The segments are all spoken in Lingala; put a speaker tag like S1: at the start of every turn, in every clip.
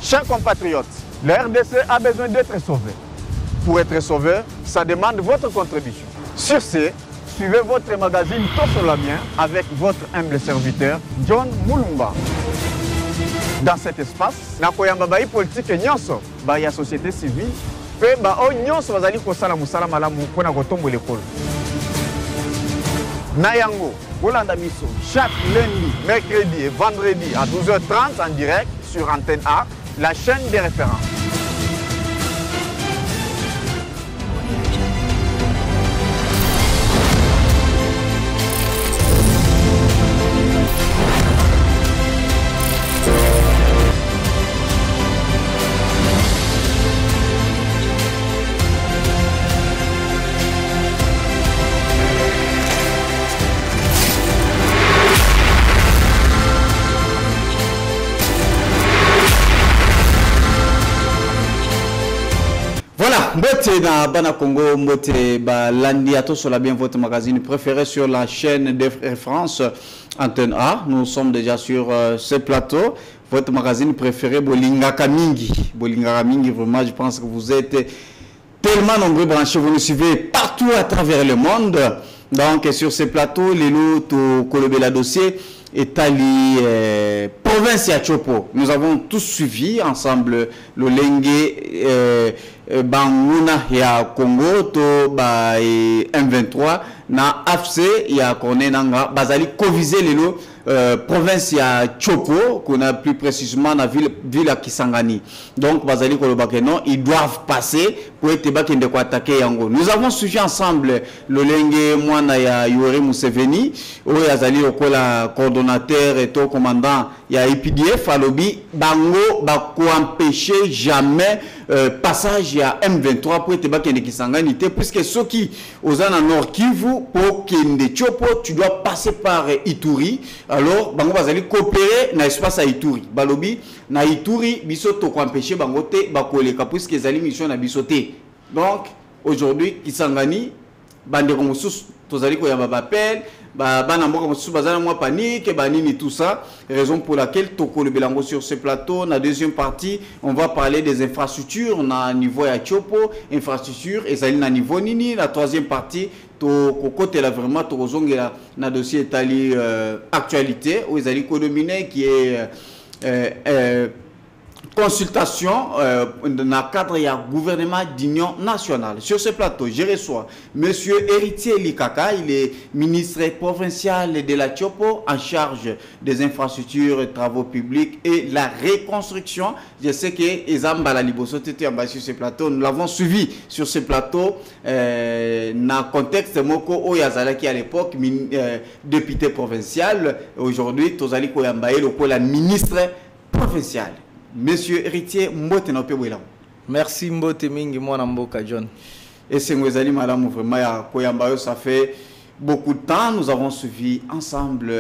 S1: Chers compatriotes, la RDC a besoin d'être sauvée. Pour être sauvé, ça demande votre contribution. Sur ce, suivez votre magazine Tossolabien avec votre humble serviteur, John Moulumba. Dans cet espace, nakoyamba bai politique nyonso, bai ya société civile, pe ba o nyonso bazali kosala musala malamu pona kotombo l'école. Nayango, Bolanda Miso, chaque lundi, mercredi et vendredi à 12h30 en direct sur Antenne A, la chaîne des références.
S2: Mbote na Bana Congo, Mbote ba Landi Ato sur la bien votre magazine préféré sur la chaîne de référence Antenne A. Nous sommes déjà sur ce plateau. Votre magazine préféré Bolingaka Mingi. Bolingaka Mingi, vraiment, je pense que vous êtes tellement nombreux branchés. Vous nous suivez partout à travers le monde. Donc, sur ce plateau, les lots, tout Kolobela dossier. Etali province ya Chopo. Nous avons tous suivi ensemble le Lengue Banguna ya Congo to ba M23 na AFC ya Kone nanga bazali koviser lelo province ya Chopo qu'on a plus précisément la ville à Kisangani. Donc bazali kolobake non, ils doivent passer pour être bakende ko attaquer yango. Nous avons suivi ensemble le Lengue mwana ya Yoweri Museveni o yazali okola coordonnateur et tout commandant ya IPDF alobi bango ba ko empêcher jamais passage à M23 pour être bakende Kisangani puisque ceux qui aux en Nord Kivu pour kende Chopo tu dois passer par Ituri. Alors bango bazali coopérer na espace à Ituri balobi na Ituri biso to ko empêcher bango te bakoleka puisque ezali mission na biso te. Donc aujourd'hui Kisangani bande ko mususu tozali ko ya babapel bana mboka mususu bazana mwa panique banini tout ça, raison pour laquelle toko le belango sur ce plateau. Na deuxième partie on va parler des infrastructures na niveau ya Chopo, infrastructure ezali na niveau nini. La troisième partie to côté là vraiment to zongela na dossier tali actualité où ezali kodominer qui est consultation dans le cadre du gouvernement d'union nationale. Sur ce plateau, je reçois Monsieur Héritier Likaka, il est ministre provincial de la Chopo en charge des infrastructures, travaux publics et la reconstruction. Je sais que Ezamba Liboso était sur ce plateau. Nous l'avons suivi sur ce plateau dans le contexte Moko Oyazala qui à l'époque député provincial. Aujourd'hui, Tozali Koyambaye, le ministre provincial. Monsieur Héritier Mbote na Pebwela.
S3: Merci Mbote mingi mwana mboka John.
S2: Et c'est Ngwezali madame vraiment ya Koyambayo, ça fait beaucoup de temps nous avons suivi ensemble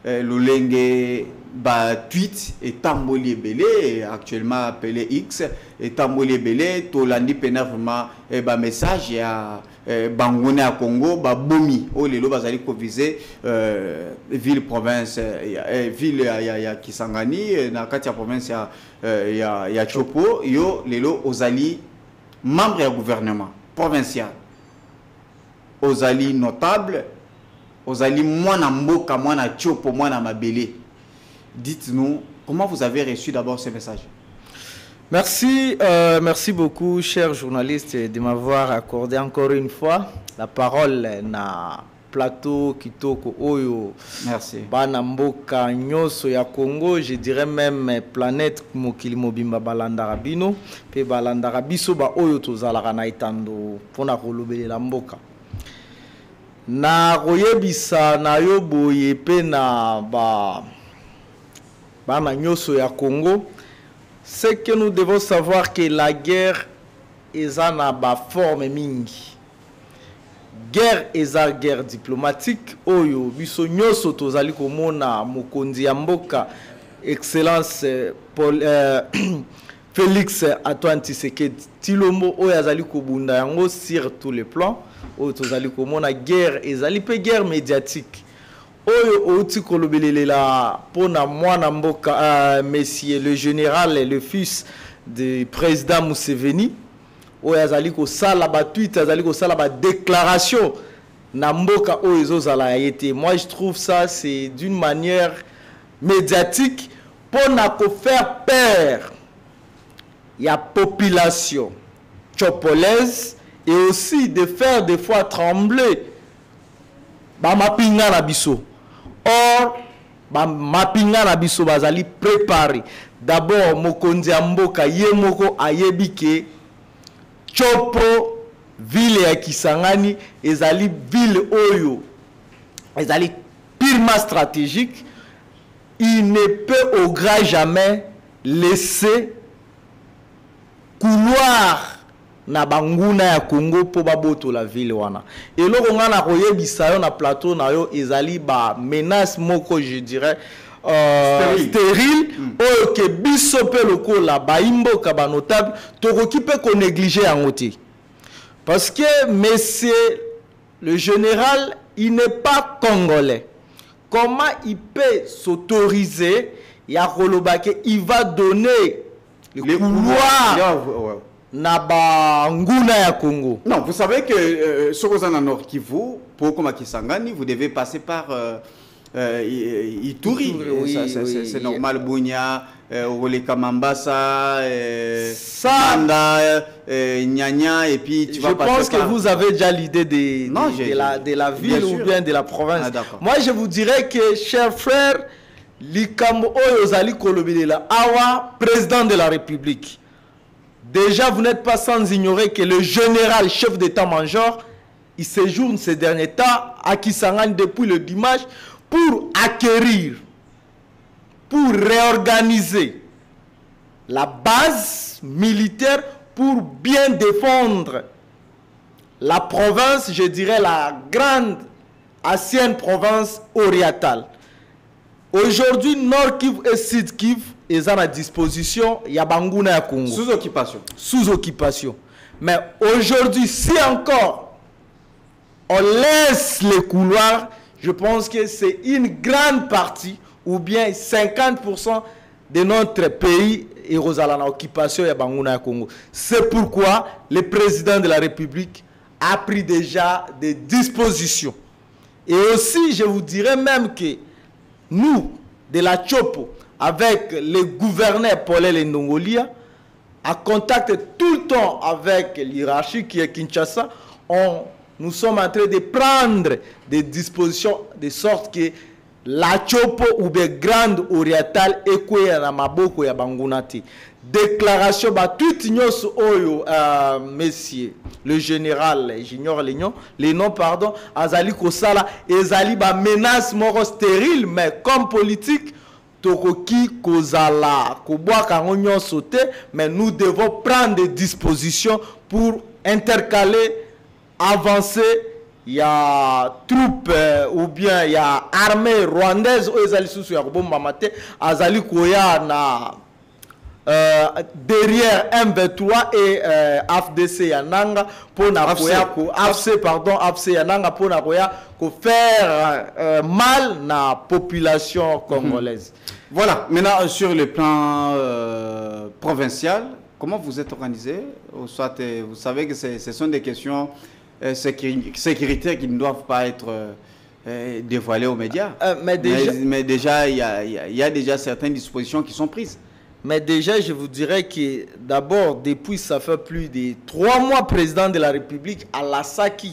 S2: Lolenge ba tweet et Tamboli Belé actuellement appelé X et Tamboli Belé to landi pena vraiment ba message ya bangone à Congo ba bomi o lelo bazali ko viser ville province ville ya Kisangani na kati ya province ya Chopo yo lelo ozali membre ya gouvernement provincial ozali notable ozali mwana mboka mwana Chopo mwana mabele. Dites-nous comment vous avez reçu d'abord ce message.
S3: Merci, merci beaucoup, chers journalistes, de m'avoir accordé encore une fois la parole na plateau Kitoko Oyo.
S2: Merci.
S3: Bana mboka nyoso ya Congo, je dirais même planète mokili mobimba balanda rabino, pe balanda rabiso ba oyo tozalaka na itando pona kolobelela mboka. Na royebisa na yo boye pe na bana nyoso ya Congo, c'est que nous devons savoir que la guerre est en forme mingi. Guerre est une guerre diplomatique. Oyo biso nyoso tozali komona mokonzi ya mboka excellence Félix Antoine Tshisekedi Tshilombo oyo azali kobunda yango sur tous les plans. Oyo tozali komona guerre ezali pe guerre médiatique. oyo outi kolobelela pona mwana mboka monsieur le général le fils du président Museveni oyo azali ko sala ba tweet azali ko sala ba déclaration na mboka oyo ezozala yete. Moi je trouve ça c'est d'une manière médiatique pona ko faire peur ya population tchopolaise et aussi de faire des fois trembler ba mapinga na biso. Or ba mapinga na biso bazali préparé. D'abord mokonzi ya mboka ye moko ayebi ke Chopo ville ya Kisangani ezali ville oyo ezali purement stratégique. Il ne peut au grand jamais laisser couloir na banguna ya Congo po baboto la ville wana. Et loko nga na koyebisa yo na plateau na yo ezali ba menace moko je dirais stérile oyo ke biso pe loko la ba imboka ba notable tokoki pe ko négliger yango te. Parce que monsieur le général il n'est pas congolais. Comment il peut s'autoriser ya kolobake il va donner le couloir Naba nguna ya Congo?
S2: Non, vous savez que ce qu'on a en Nord Kivu, pour comme à Kisangani, vous devez passer par Ituri. Oui, c'est normal, Bunia, Oleka Mambasa, Sanda, Nyanya, et puis tu vas passer par... Je pense
S3: que vous avez déjà l'idée de la ville ou bien de la province. Moi, je vous dirais que, chers frères, Likambo Oyozali Kolobidela, Awa, président de la République. Déjà, vous n'êtes pas sans ignorer que le général chef d'état-major, il séjourne ces derniers temps à Kisangani depuis le dimanche pour acquérir, pour réorganiser la base militaire pour bien défendre la province, je dirais la grande ancienne province orientale. Aujourd'hui, Nord Kivu et Sud Kivu, ils ont à disposition, il y a Banguna ya Congo.
S2: Sous occupation.
S3: Sous occupation. Mais aujourd'hui, si encore on laisse les couloirs, je pense que c'est une grande partie, ou bien 50% de notre pays est en occupation ya Banguna ya Congo. C'est pourquoi le président de la République a pris déjà des dispositions. Et aussi, je vous dirais même que nous, de la Chopo, avec le gouverneur Paul Ndongolia, à contact tout le temps avec l'hierarchie qui est Kinshasa, nous sommes en train de prendre des dispositions de sorte que la Chopo ou bien Grande Orientale et na maboko ya Bangunati. Déclaration ba tout nyos oyo messieurs le général j'ignore les noms pardon azali kosala ezali ba menace moko stérile mais comme politique tokoki kozala kobwaka ngonyo sauté mais nous devons prendre des dispositions pour intercaler avancer. Il y a troupes ou bien il y a armée rwandaise ou ezali susu ya kobomba mate azali koya na derrière M23 et AFDC Yananga pour AFC Yananga pour faire mal na population congolaise.
S2: Voilà, maintenant sur le plan provincial, comment vous êtes organisé? Soit vous savez que ce sont des questions sécuritaires qui ne doivent pas être dévoilées aux médias. Mais déjà, il y a déjà certaines dispositions qui sont prises.
S3: Mais déjà, je vous dirais que d'abord, depuis ça fait plus de 3 mois, président de la République à Lasaki,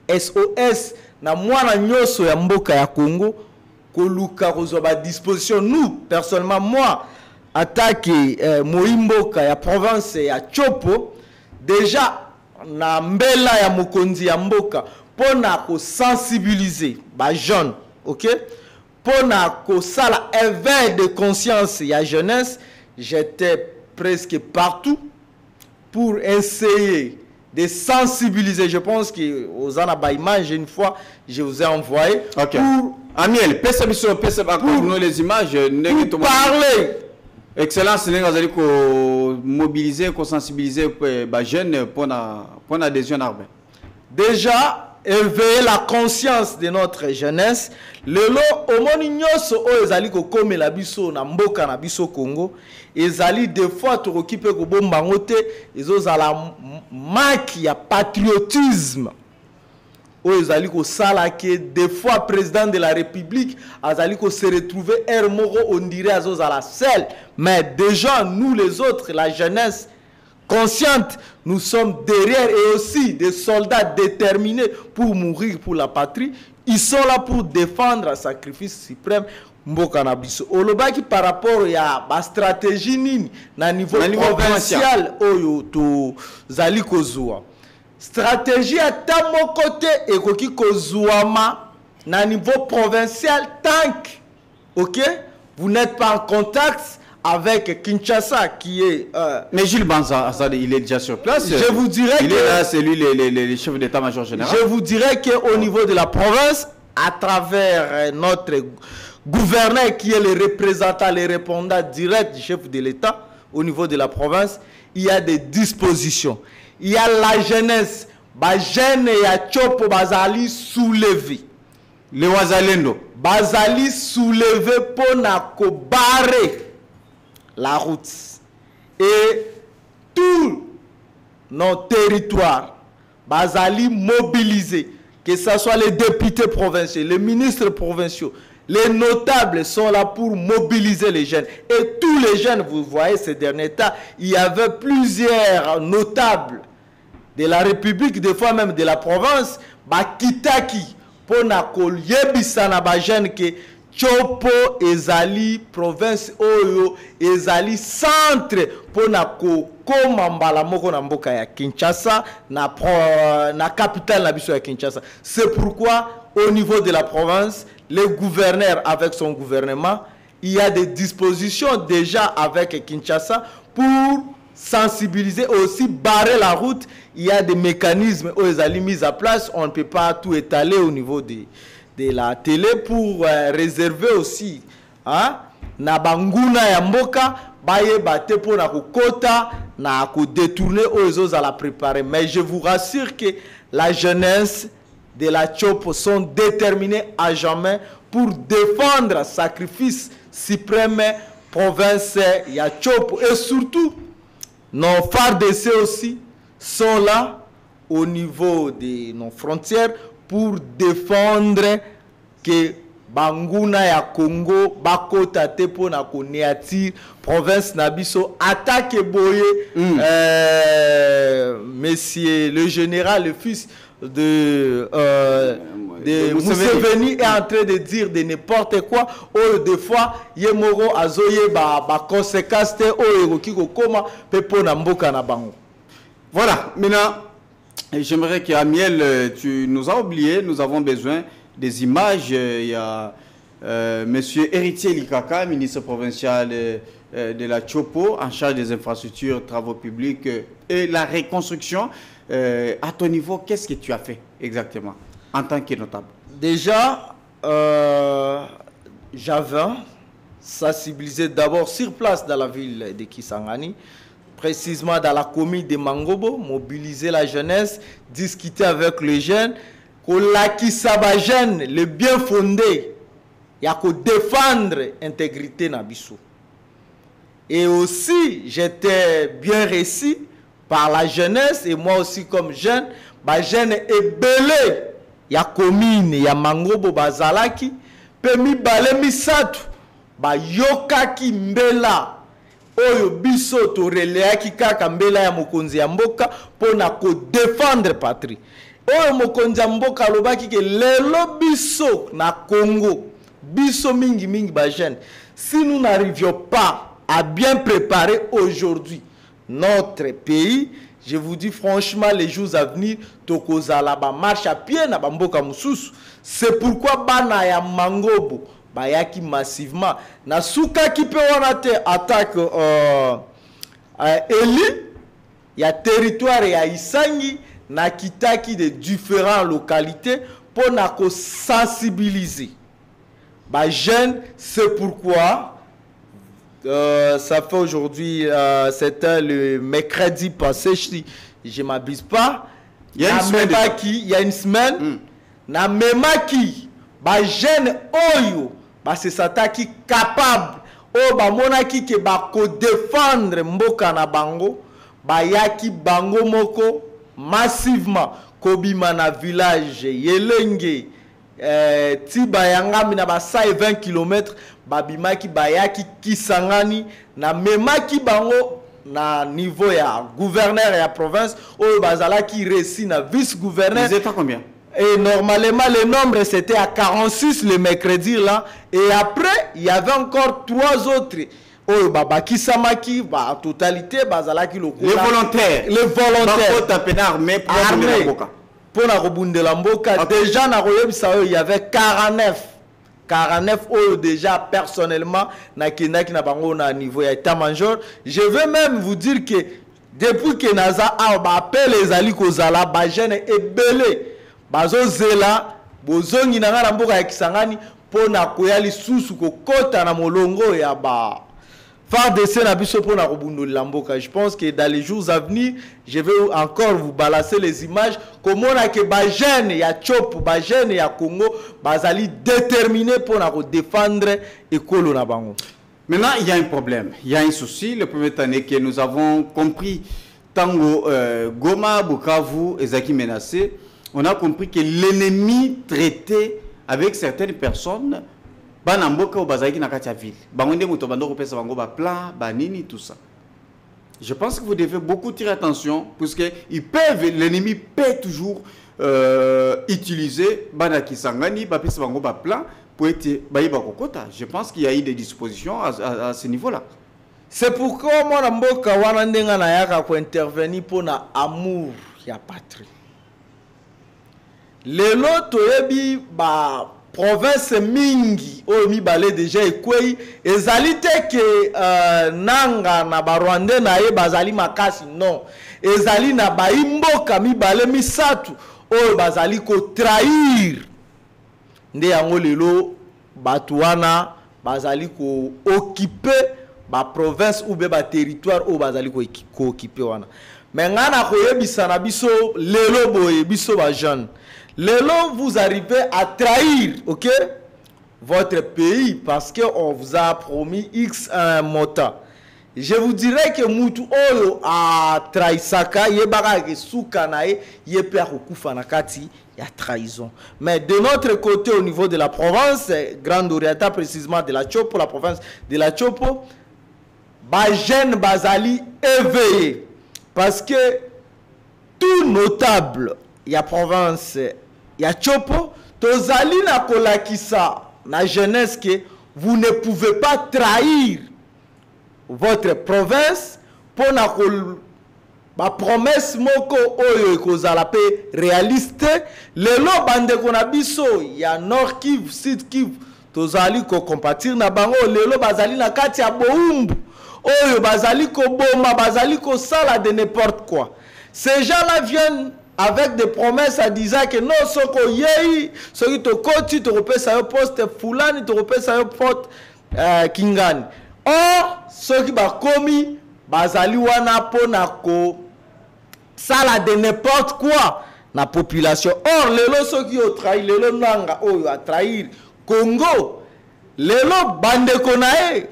S3: SOS, na mwana nyoso ya mboka ya Congo, koluka kozoba disposition. Nous, personnellement, moi, attaqué Moimboka ya province ya Chopo, déjà, na mbela ya mokonzi ya mboka, pona ko sensibiliser ba jeune, ok? Pona ko sala éveil de conscience ya jeunesse, j'étais presque partout pour essayer de sensibiliser. Je pense que aux images une fois je vous ai envoyé
S2: okay. Pour Amiel, pour les images
S3: pour parler.
S2: Excellence, nous allons mobiliser, sensibiliser les jeunes pour l'adhésion armée.
S3: Déjà, éveiller la conscience de notre jeunesse. Lelo omoni nyonso o ezali ko komela biso na mboka na biso Congo, ezali des fois tokoki pe ko bomba ngote ezozala maki ya patriotisme. O ezali ko sala ke des fois président de la République azali ko se retrouver moko on dirait azozala seul, mais déjà nous les autres, la jeunesse consciente, nous sommes derrière et aussi des soldats déterminés pour mourir pour la patrie. Ils sont là pour défendre un sacrifice suprême. Mboka na biso olobaki par rapport ya ba stratégie nini na niveau provincial oyo to zali kozwa stratégie à mon côté et koki kozwama na niveau provincial tant que OK vous n'êtes pas en contact avec Kinshasa qui est...
S2: Mais Jules Banza, il est déjà sur place.
S3: Je vous dirais
S2: il est là, c'est lui les chefs d'état-major général.
S3: Je vous dirais qu'au niveau de la province, à travers notre gouverneur qui est le représentant, le répondant direct du chef de l'État, au niveau de la province, il y a des dispositions. Il y a la jeunesse, ba jeune ya chopo bazali soulevé.
S2: Le wazalendo.
S3: Bazali soulevé pour na ko barrer la route et tous nos territoires bazali mobilisés, que ce soit les députés provinciaux, les ministres provinciaux, les notables sont là pour mobiliser les jeunes. Et tous les jeunes, vous voyez ces derniers temps, il y avait plusieurs notables de la République, des fois même de la province, bakitaki pour na koyebisa na ba jeunes que Chopo ezali province oyo ezali centre pona ko komambala moko na mboka ya Kinshasa na capitale na biso ya Kinshasa. C'est pourquoi au niveau de la province, le gouverneur avec son gouvernement, il y a des dispositions déjà avec Kinshasa pour sensibiliser, aussi barrer la route. Il y a des mécanismes où ezali mis à place, on ne peut pas tout étaler au niveau de la télé pour réserver aussi na banguna ya mboka baye bate pour na kokota na ko détourner aux à la préparer. Mais je vous rassure que la jeunesse de la Chopo sont déterminés à jamais pour défendre sacrifice suprême province ya Chopo. Et surtout nos FARDC aussi sont là au niveau de nos frontières pour défendre que banguna ya Congo bakota te pona ko neatir province nabiso attaque boye monsieur le général, le fils de Museveni est en train de dire de n'importe quoi. Oh, des fois yemoro azoye ba conséquences te o kiko koma pe pona mboka na bango.
S2: Voilà, maintenant j'aimerais qu'Amiel, tu nous as oublié, nous avons besoin des images. Il y a monsieur Héritier Likaka, ministre provincial de la Chopo, en charge des infrastructures, travaux publics et la reconstruction. À ton niveau, qu'est-ce que tu as fait exactement en tant que notable?
S3: Déjà, j'avais sensibilisé d'abord sur place dans la ville de Kisangani, précisément dans la commune de Mangobo, mobiliser la jeunesse, discuter avec les jeunes, que la Kisaba jeune, le bien fondé, il y a que défendre l'intégrité Nabiso. Et aussi, j'étais bien réussi par la jeunesse, et moi aussi comme jeune, bah jeune est belé, il y a commune, il y a Mangobo, Bazalaki, pemi balé misatu, bah yokaki mbela. Oyo biso to releaki kaka mbela ya mokonzi ya mboka pona ko défendre patrie. Oyo mokonzi ya mboka lobaki ke lelo biso na Congo, biso mingi ba jeune, si nous n'arrivions pas à bien préparer aujourd'hui notre pays, je vous dis franchement, les jours à venir, tokozala ba marche à pied na bamboka mususu. C'est pourquoi bana ya Mangobo bayaki massivement na suka ki pe wana te attaque Eli ya territoire ya Isangi na kitaki de différentes localités pour na ko sensibiliser ba jeunes. C'est pourquoi ça fait aujourd'hui c'était le mercredi passé, si je m'abuse pas,
S2: Il y a une semaine.
S3: Il y a une semaine. Na memaki ba jeune oyo ba se sataki capable o ba monaki ke ba ko défendre mboka na bango ba yaki bango moko massivement kobima na village Yelenge tiba yangami na ba 20 km ba bimaki ba yaki Kisangani na memaki bango na niveau ya gouverneur ya province oyo bazala ki réussi na vice gouverneur.
S2: Vous êtes à combien?
S3: Et normalement, le nombre c'était à 46 le mercredi là. Et après, il y avait encore 3 autres. Oh, Baba Kisamaki, en totalité, Bazalaki le
S2: les volontaires.
S3: Les volontaires. Pour la rebonde de l'amboka. Déjà, il y avait 49. 49 oh, déjà personnellement, na niveau état-major. Je veux même vous dire que depuis que Naza a appelé les Ali Kozala, Bajen est belé. Bazo zela bozongi na ngala mboka ya Kisangani pona koyali susu ko kota na molongo ya ba FARDC na biso pona kobundola mboka. Je pense que dans les jours à venir, je vais encore vous balancer les images comment on a que ba jeune ya Chop, ba jeune ya Congo bazali déterminé pona ko défendre ekolo na bango.
S2: Maintenant, il y a un problème, il y a un souci. Le premier année que nous avons compris Tango Goma, Bukavu, Ezaki menacé. On a compris que l'ennemi traitait avec certaines personnes banamboka ou bazaki na katia ville. Bangonde moto bandoko pesa bango ba plan, banini tout ça. Je pense que vous devez beaucoup tirer attention parce que l'ennemi peut toujours utiliser banaki sangani ba pesa bango ba plan pour être baïba kokota. Je pense qu'il y a eu des dispositions à ce niveau-là.
S3: C'est pourquoi moi na mboka wana ndenga na yaka ko intervenir pour na amour ya patrie. Lelo toyebi ba province mingi o mi balé déjà ekwei ezali te ke nanga na ba Rwanda na ye bazali makasi non ezali na ba imboka mi balé misatu o bazali ko trahir nde yango lelo batu wana bazali ko occuper ba province ou be ba territoire o bazali ko occuper wana mais ngana koyebisa na biso lelo boye biso ba jeune. Lelo, vous arrivez à trahir, ok, votre pays parce qu'on vous a promis X montant. Je vous dirais que Moutou Oyo a trahi Saka, Yebara ke Soukanae, Yeper Okufa Nakati, il y a trahison. Mais de notre côté, au niveau de la province, Grande Orienta, précisément de la Chopo, la province de la Chopo, Bajen Bazali éveillé. Parce que tout notable, il y a province, il y a Chopo, tozali na kolakisa na jeunesse que vous ne pouvez pas trahir votre province pour na ba promesse moko oyo ekozala pe réaliste lelo bande kona biso ya Nord Kivu, Sud Kivu tozali ko compatir na bango lelo bazali na kati ya boumbu oyo bazali ko boma bazali ko sala de n'importe quoi. Ces gens-là viennent avec des promesses à disant que non, ce qu'on y a, ce qui te cote, tu te repères ça au poste Fulani, tu te repères ça au poste Kingani. Or, ce qui va commis, bazali wana po nako, ça la de n'importe quoi, la population. Or, lelo ce qui a trahi, lelo nanga, oh, a trahir Congo, lelo bande konae,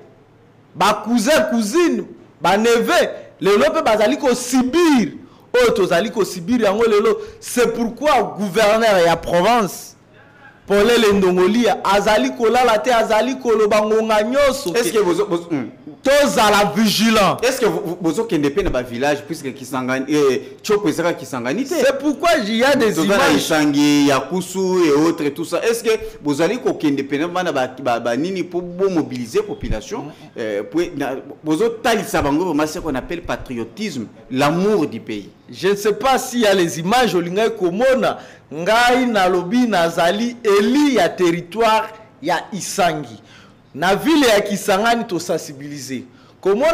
S3: ba cousin, cousine, ba neveu, lelo pe bazali ko Sibir. C'est pourquoi le gouverneur et la province pour les Ndongoli azali kolala te azali kolobangonga nyoso. Est-ce que vous tous à la vigilance? Est-ce que vous avez un village puisque Kisangani Kisangani? C'est pourquoi il y a des images
S2: Yakusu et autres et tout ça. Est-ce que vous allez nini pour mobiliser la population pour vous avez ce qu'on appelle patriotisme, l'amour du pays?
S3: Je ne sais pas s'il y a les images au Lingay Komona, Ngai Nalobi Nazali, Eli ya territoire ya Isangi. Na ville ya Kisangani to sensibiliser. Comment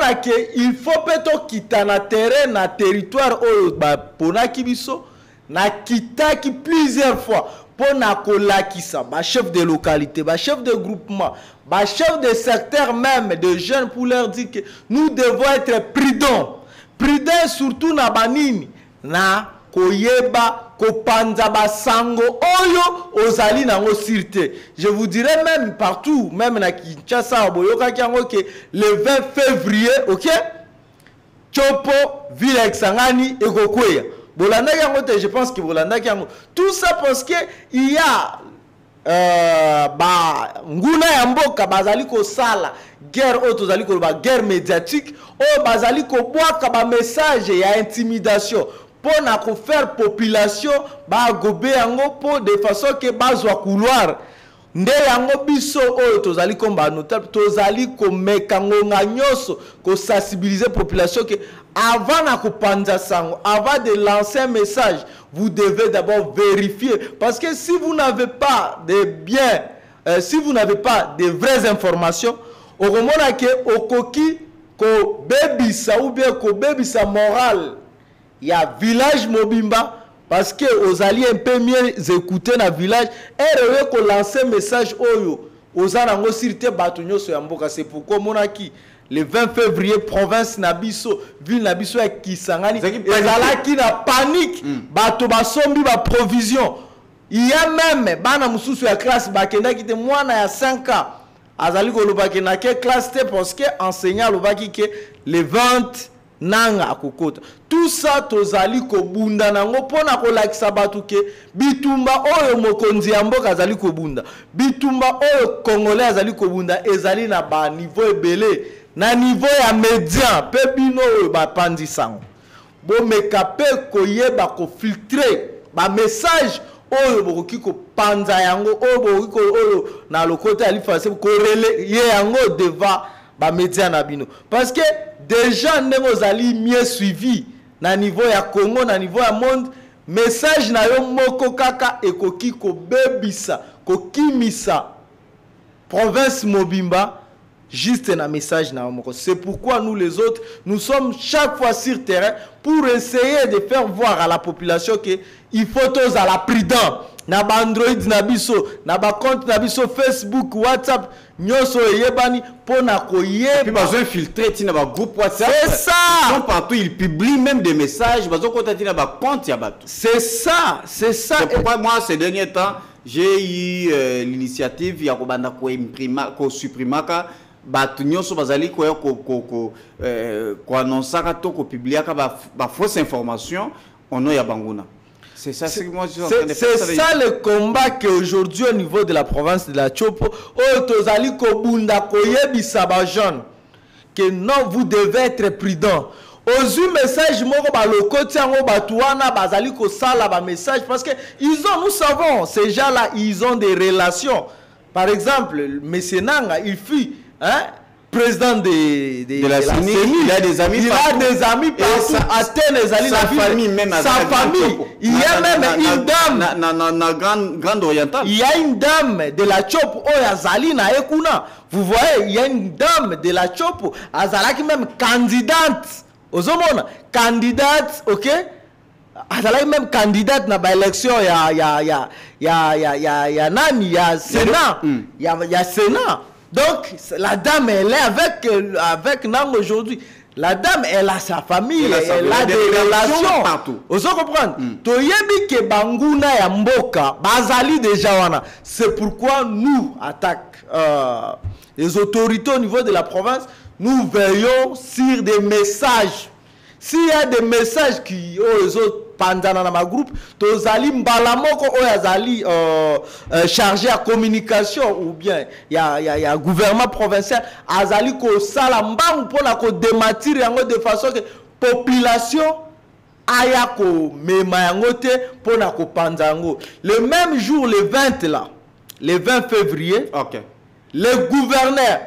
S3: il faut peut-être quitter na terrain na territoire oyo ba pona kibiso na kita ki plusieurs fois pona kolakisa ba chef de localité, ba chef de groupement, ba chef de secteur même de jeunes pour leur dire que nous devons être prudents. Prudent surtout na banini na koyeba kopanza basango oyo ozali nango sirte. Je vous dirais même partout, même na Kinshasa boyoka kiango que le 20 février, OK? Chopo ville Eksangani ekokweya. Bolanda kiango te, je pense que bolanda kiango. Tout ça parce que il y a nguna ya mboka bazali ko sala guerre auto zali ko ba guerre médiatique o bazali ko bwaka ba message ya intimidation pour na ko faire population ba gobe yango pour de façon que bazwa couloir nde yango biso o tozali komba notable tozali ko mekango nganyoso ko sensibiliser population que avant na ko panza sango avant de lancer un message vous devez d'abord vérifier parce que si vous n'avez pas de biens si vous n'avez pas de vraies informations au moment que okoki ko bebisa ou bien ko bebisa moral il y a village mobimba parce que aux alliés un peu mieux écouter na village et ko lancer message oyo aux anango sirte batunyo so yamboka. C'est pourquoi monaki le 20 février province nabiso ville nabiso ya Kisangani ezala ki na panique bato basombi ba provision. Il y a même bana mususu ya classe bakenda kite mwana ya 5 ans azali ko lobaki na ke classe te parce que enseignant lobaki ke le 20 nanga akokota. Tout ça tozali ko bunda nango pona ko lakisa batu ke bitumba oyo mokonzi ya mboka azali ko bunda bitumba oyo congolais azali ko bunda ezali na ba niveau ebele na niveau ya médian pe bino oyo ba pandi sango bo mekape ko yeba ko filtrer ba message oyo bokoki ko panza yango oyo bokoki ko oyo na lokota ali face ko relé ye yango devant ba médian na bino parce que déjà ndenge ozali mieux suivi na niveau ya Congo na niveau ya monde message na yo moko kaka ekoki ko bebisa ko kimisa province mobimba juste un message na moko. C'est pourquoi nous les autres nous sommes chaque fois sur terrain pour essayer de faire voir à la population que il faut tous à la prudence na ba Android na biso na ba compte na biso Facebook WhatsApp nyoso yebani pona ko yeba
S2: puis besoin filtrer tina ba groupe WhatsApp.
S3: C'est ça.
S2: Ils sont partout, ils publient même des messages besoin ko tina ba compte ya bato.
S3: C'est ça, c'est ça.
S2: C'est pourquoi moi ces derniers temps j'ai eu l'initiative ya ko banda ko imprima ko suprimaka bato nyoso bazali ko annoncer to ko publier ka ba fausse information ono ya banguna. C'est ça, c'est
S3: ça le combat qu'aujourd'hui au niveau de la province de la Chopo, Tozali Kobunda Koyebisa Bajon, que non, vous devez être prudent. Aux message moko ba lokoti yango batuana bazali ko sala ba message parce que ils ont, nous savons, ces gens-là, ils ont des relations. Par exemple, Messenanga, il fut président de la CENI,
S2: il a des amis
S3: partout. Il a des amis partout. Athènes, sa famille même. Sa famille. Il y a même une dame.
S2: Grande orientale.
S3: Il y a une dame de la Chopo. Oh, Azali na Ekuna. Vous voyez, il y a une dame de la Chopo. Azalaki même candidate. Ozomona. Candidate, ok? Azalaki même candidate na ba élection ya nani, ya Sénat. Ya Sénat. Donc, la dame, elle est avec Nang aujourd'hui. La dame, elle a sa famille, elle a des relations
S2: partout.
S3: Vous comprenez? Toyebi ke banguna ya mboka, bazali déjà wana. C'est pourquoi nous attaquons les autorités au niveau de la province. Nous veillons sur des messages. S'il y a des messages qui aux autres pendant dans ma groupe, tozali mbalamoko oyazali chargé à communication ou bien il y a gouvernement provincial azali ko sala mbangu pona ko dématir yango de façon que population aya ko mema yango te pona ko panza yango. Le même jour le 20 là, le 20 février,
S2: OK.
S3: Le gouverneur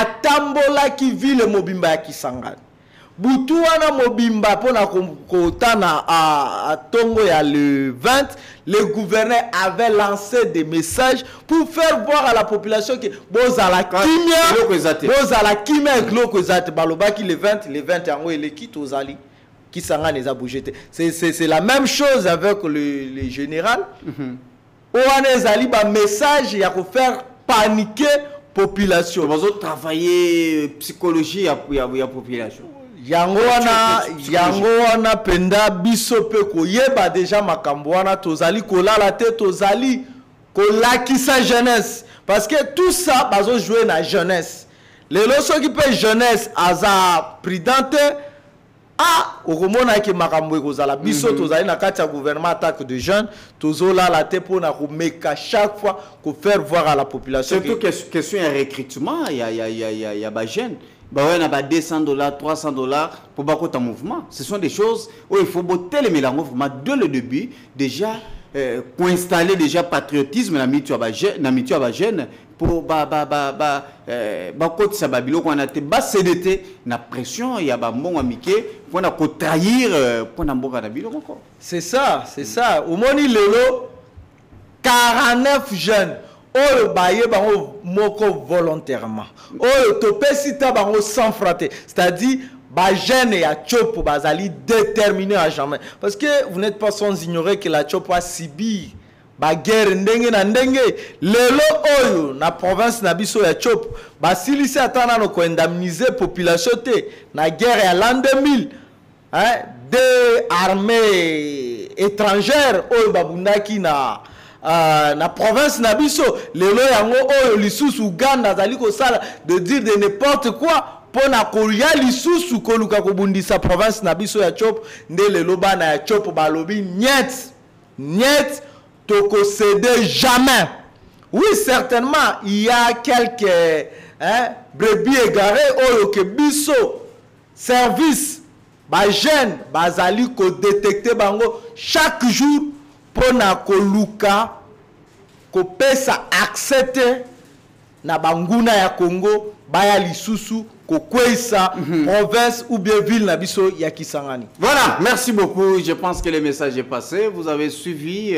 S3: atambola ki ville mobimba ya Kisangani. Boutouana mobimba pona kotana à Tongo ya le 20, le gouverneur avait lancé des messages pour faire voir à la population que bozala kimia glokozate balobaki le 20 yango eleki tozali Kisangani za bougé. C'est la même chose avec le général. Oane ezali ba message ya ko faire paniquer population.
S2: Vous travailler psychologie ya population.
S3: yango wana penda biso pe koyeba déjà makambo wana tozali kolala te tozali kolakisa jeunesse parce que tout ça bazo jouer na jeunesse lelo soki pe jeunesse aza prudente okomona ke makambo ekozala biso tozali na kati ya gouvernement attaque de jeunes tozolala te pona komeka chaque fois ko faire voir à la population
S2: surtout question ya recrutement ya ba jeunes on a $200, $300 pour bakota mouvement. Ce sont des choses où il faut botter les mélanges mouvement dès le début déjà pour installer déjà patriotisme na mitu ya jeune pour bakoti sa babilo qu'on a te bas CDT na pression ya ba mbongo amike pour na ko trahir pour na mboka na bilo moko.
S3: C'est ça. Au moni lelo 49 jeunes oyo baye bango moko volontairement oyo topesi ta bango sans frater c'est-à-dire ba jeune ya Tchopo bazali déterminé à jamais parce que vous n'êtes pas sans ignorer que la Tchopo a subi ba guerre ndenge na ndenge lelo oyo na province na biso ya Tchopo ba silisi atana no ko indemniser population te na guerre ya l'an 2000 des armées étrangères oyo babundaki na province na biso lelo yango oyo lisusu Uganda zali ko sala de dire de n'importe quoi pona kolia lisusu koluka kobundisa province na biso ya Tchopo nde lelo bana ya Tchopo balobi niet toko céder jamais. Oui, certainement il y a quelques brebis égarés oyo ke biso service ba jeune bazali ko détecter bango chaque jour pona koluka ko pesa accepter na banguna ya Congo baya lisusu ko kwesa province ou bien ville na biso ya Kisangani.
S2: Voilà, merci beaucoup. Je pense que le message est passé. Vous avez suivi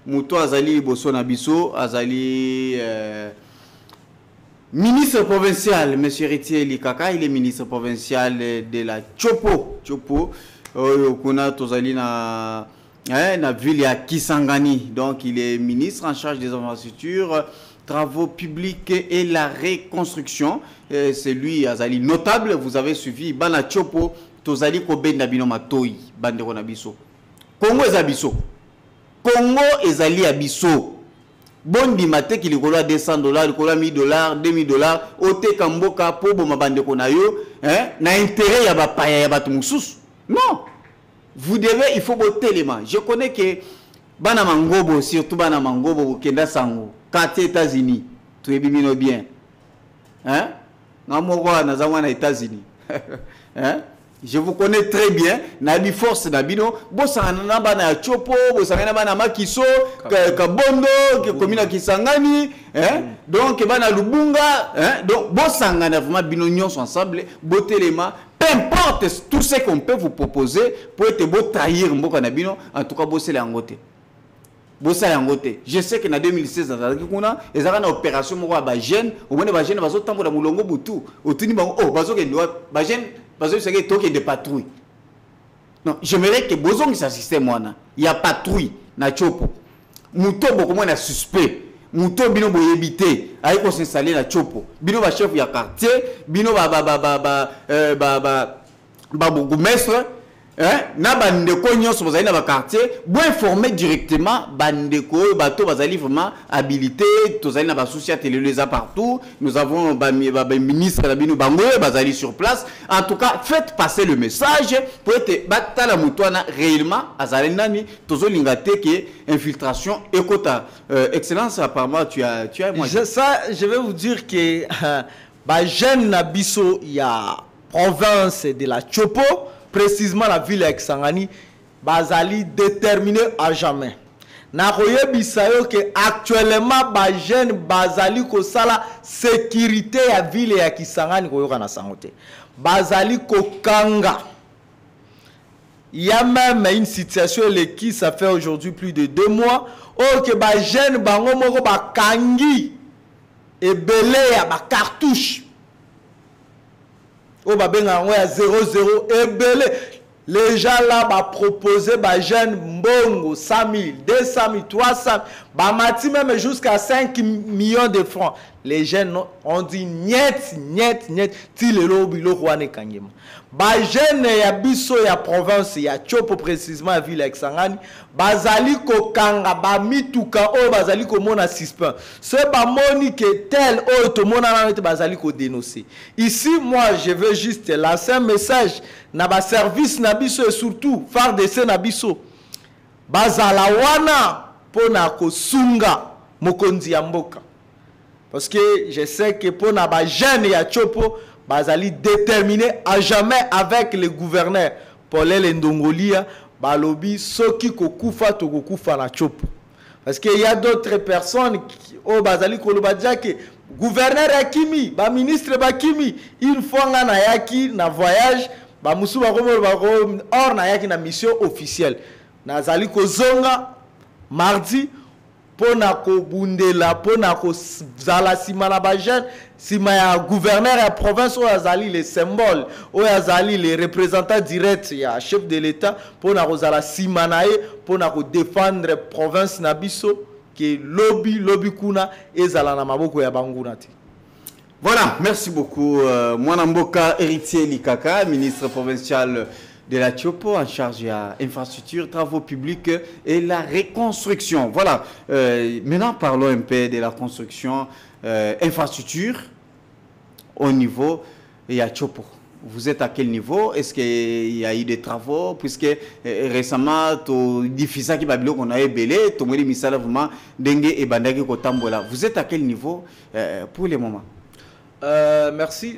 S2: Muto Azali Boso Nabiso Azali ministre provincial, M. Ritier Likaka, il est ministre provincial de la Tchopo. Kuna Tozali na ville à Kisangani. Donc il est ministre en charge des infrastructures, travaux publics et la reconstruction. C'est lui Azali notable. Vous avez suivi Bana Tchopo Tozali Kobe Nabino Matoi Bandero Nabiso. Congo Ezabiso. Congo Ezali Abiso. Bondi mate ki likolo $200, likolo $1000, $2000, ote kamboka po bo mabande kona yo, na intérêt ya bapaya ya batu mususu. Non. Vous devez, il faut botter l'élément. Je connais que bana mangobo, surtout bana mangobo kenda sango, quartier États-Unis, tu es bimino bien. Namoko na zamwa na États-Unis. Je vous connais très bien. Nabi force nabino. Bosana bana ya Tchopo, bosana bana Makiso, Kabondo, komina Kisangani, donc bana Lubunga, donc bosana vraiment bino nyonso ensemble, botelema, peu importe tout ce qu'on peut vous proposer pour être beau trahir mboka nabino, en tout cas bosele angote. Bosa yangote. Je sais que en 2016 kuna ezaka na opération moko ba jeune, au moins ba jeune bazo tambola mulongo butu. Otuni ba bazo ke ba jeune bazo seke toke de patrouille. Non, j'aimerais que bozongi sa système wana. Il y a patrouille na Tchopo. Muto boko mo na suspect. Muto bino boyebité, ay ko s'installer na Tchopo. Bino ba chef ya quartier, bino ba bourgmestre. Na bandeko nyonso bazali na ba quartier bo informer directement bandeko bato bazali vraiment habilité tozali na ba souci télé les partout nous avons ba ministre na bino bango bazali sur place en tout cas faites passer le message pour être batala mutwana réellement azali nani tozolinga te que infiltration ekota excellence apparemment tu as moi
S3: je vais vous dire que ba jeune na biso ya province de la Tchopo précisément la ville de Kisangani, bazali déterminé à jamais. Na koyebisa yo que actuellement ba jeune bazali ko sala sécurité ya ville ya Kisangani koyoka na sangote. Bazali ko kanga. Il y a même une situation qui ça fait aujourd'hui plus de 2 mois oh que ba jeune bango moko ba kangi et belé ya ba cartouche. Oh, bah, ben, on est 0-0 et belé. Les gens là, bah, proposer, bah, jeunes, mbongo, 100 000, 200 000, 300 000, bah, mati même jusqu'à 5 millions de francs. les jeunes ont dit niet, ti lelo biloko wana ekangema. Ba jeune ya biso ya province ya Chopo précisément à ville ya Kisangani, bazali ko kanga ba mituka o bazali ko mona suspend. Ce ba moni que tel o to mona na te bazali ko dénoncer. Ici moi je veux juste lancer un message na ba service na biso et surtout FARDC na biso. Bazala wana pona ko sunga mokonzi ya mboka. Parce que je sais que pour les jeunes ya Chopo, bazali déterminé à jamais avec le gouverneur Paul Ndongolia, balobi soki kokufa to kokufa na Chopo. Parce qu'il y a d'autres personnes qui au bazali koloba déjà que gouverneur Akimi, ba ministre Bakimi, une fois na yaki na voyage, ba musu ba or na yaki na mission officielle. Nazali kozonga mardi pona ko bundela pona ko zala sima na ba jeune sima ya gouverneur ya province o azali les symboles o azali les représentants directs ya chef de l'état pona ko zala sima na ye pona ko défendre province na biso que lobby kuna ezala na maboko ya banguna te.
S2: Voilà, merci beaucoup Mwana Mboka Héritier Likaka, ministre provincial de la Chopo en charge de l'infrastructure, travaux publics et la reconstruction. Voilà, maintenant parlons un peu de la construction, infrastructure au niveau de la Chopo. Vous êtes à quel niveau? Est-ce qu'il y a eu des travaux? Puisque récemment, difficile qui on a ébélé, tout le monde misala vraiment dengue et bandagi kotambola. Vous êtes à quel niveau pour le moment?
S3: Merci.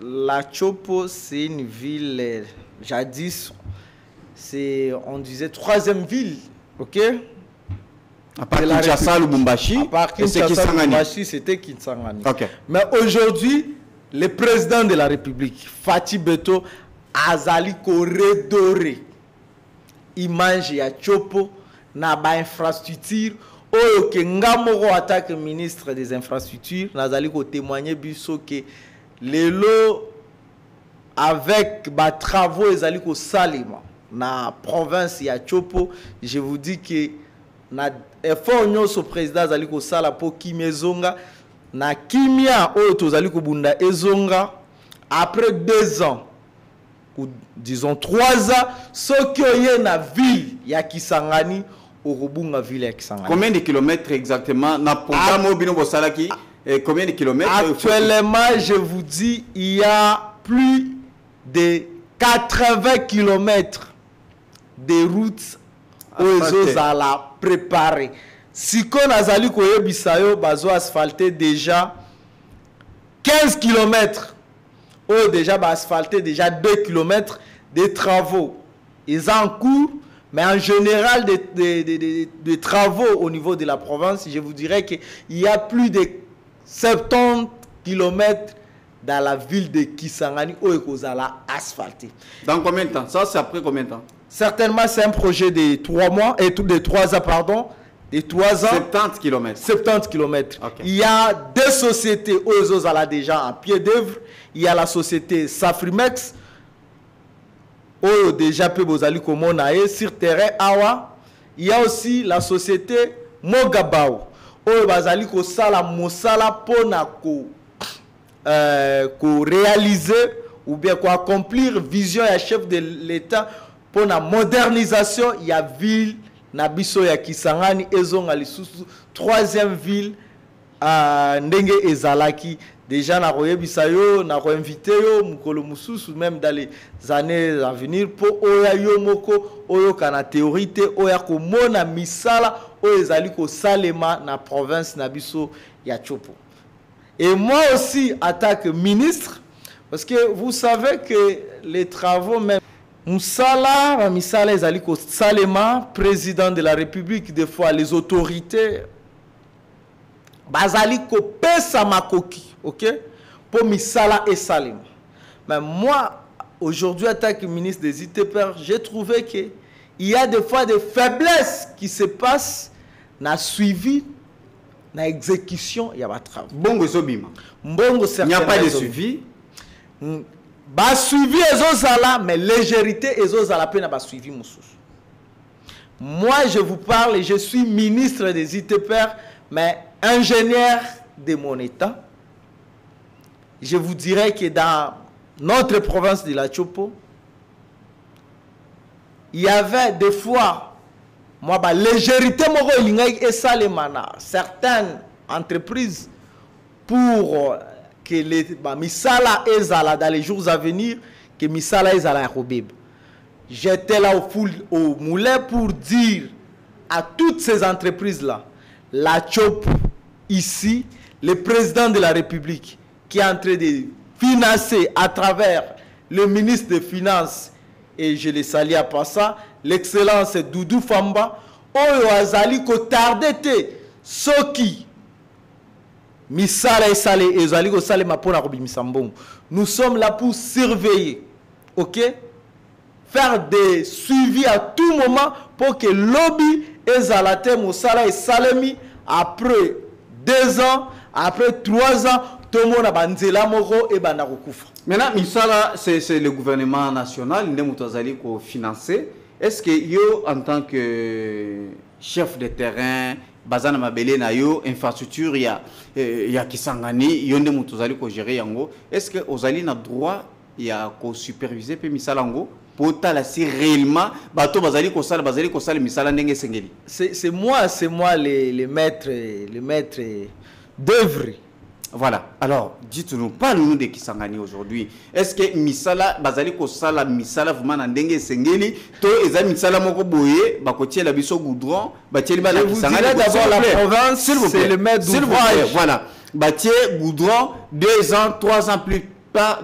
S3: La Chopo, c'est une ville, jadis, on disait troisième ville, ok?
S2: À part Kinshasa, Lubumbashi,
S3: à part Kinshasa, Lubumbashi, c'était Kisangani. Okay. Mais aujourd'hui, le président de la République, Fatih Beto, azali ko redoré image ya Chopo na ba infrastructure. Oyo ke ngamoro attaque ministre des infrastructures nazali ko témoigner biso que lelo avec ba travaux ezali ko salima na province ya Chopo. Je vous dis que na effort nyonso président azali ko sala po kimezonga na kimia oyo tozali ko bunda ezonga après 2 ans ou disons 3 ans ce qui est na ville ya Kisangani
S2: combien de kilomètres exactement na programme combien de kilomètres
S3: actuellement je vous dis il y a plus de 80 kilomètres de routes aux à la préparer. Si on a zali koye bisayo bazo asphalté déjà 15 kilomètres ou déjà asphalté déjà 2 kilomètres de travaux ils en cours. Mais en général, des travaux au niveau de la province, je vous dirais qu'il y a plus de 70 km dans la ville de Kisangani où il a asphalté.
S2: Dans combien de temps? Ça, c'est après combien de temps?
S3: Certainement, c'est un projet de 3 mois, et de 3 ans, pardon. De 3 ans.
S2: 70 km.
S3: 70 km.
S2: Okay.
S3: Il y a 2 sociétés où ils ont déjà en pied d'œuvre. Il y a la société Safrimex. Oh, déjà peu bozali komonae sur terrain awa. Il y a aussi la société Mogabao. Oh, bazali ko sala mosala pona ko réaliser ou bien ko accomplir vision ya chef de l'état pona modernisation ya ville na biso ya Kisangani ezonga lisusu 3e ville ndenge ezalaki. Déjà, na royebisayo, na roinvité yo, mukolo mususu, même dans les années à venir, pour oya yo moko, oyo kana théorité, oya ko mona misala, oya zali ko salema na province na biso ya Chopo. Et moi aussi, en tant que ministre, parce que vous savez que les travaux même, Moussala, misala zali ko salema, président de la République, des fois les autorités, bazali ko pesa makoki. Ok, pour misala et salim. Mais moi, aujourd'hui, en tant que ministre des ITPR, j'ai trouvé qu'il y a des fois des faiblesses qui se passent dans le suivi, dans l'exécution, il y a pas de travail.
S2: Bongo Zobima.
S3: Bongo,
S2: il n'y a pas de suivi.
S3: Bah, suivi ezozala, mais légèreté ezozala peine à suivi moussous. Moi, je vous parle et je suis ministre des ITPR, mais ingénieur de mon état, je vous dirais que dans notre province de la Chopo, il y avait des fois, moi, légèreté, et ça, les manas, certaines entreprises, pour que les misala ezala dans les jours à venir, que misala ezala robib. J'étais là au moulin pour dire à toutes ces entreprises-là, la Chopo, ici, le président de la République, qui est en train de financer à travers le ministre des Finances, et je le salue à ça, l'excellence Doudou Famba, oyo azali ko tardete soki misala esale ezali ko sale mapona ko bimisa mbongo. Nous sommes là pour surveiller, ok, faire des suivis à tout moment pour que lobby ezalate mosala esalemi après 2 ans, après 3 ans, tout le monde a banzela moko et banako kufa.
S2: Maintenant, misala c'est le gouvernement national, Ndemutazali ko financer. Est-ce que yo, en tant que chef de terrain, bazana mabele na yo, infrastructure, il y a Kisangani, yo Ndemutazali ko gérer yango. Est-ce que Ozali na droit il y a ko superviser pe misalango pour tala si réellement bato bazali ko sala misala ndenge sengeli.
S3: C'est moi les maîtres d'œuvre.
S2: Voilà. Alors, dites-nous, parlez-nous de Kisangani aujourd'hui. Est-ce que misala bazali ko sala misala vraiment na ndenge sengeli to eza misala moko boye bakotie la biso goudron batie ba la Kisangani
S3: d'abord la province c'est le maître d'ouvrage.
S2: Voilà. Batie goudron 2 ans, 3 ans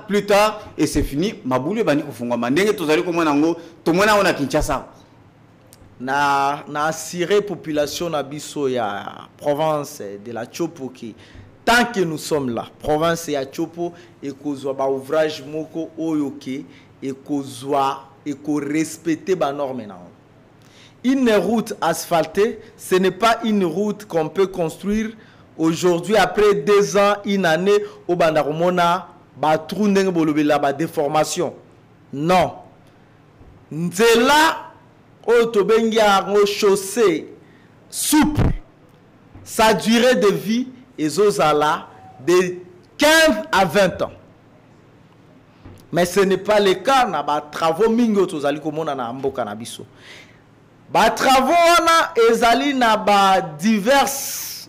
S2: plus tard et c'est fini. Maboulé bani ko fungwa ndenge tozali ko mona ngo to mona ona Kinshasa.
S3: Na assurer population na biso ya province de la Chopo qui tant que nous sommes là, province ya Chopo et kozwa ba ouvrage moko oyoke et kozwa et ko respecter ba norme na. Une route asphaltée, ce n'est pas une route qu'on peut construire aujourd'hui après 2 ans, une année au bandaromona ba trou ndenge bolobela ba déformation. Non. Nzela otobengi ngo chaussée souple. Sa durée de vie ezozala de 15 à 20 ans. Mais ce n'est pas le cas na ba travaux mingi tozali komona na mboka na biso. Ba travaux wana ezali na ba diverses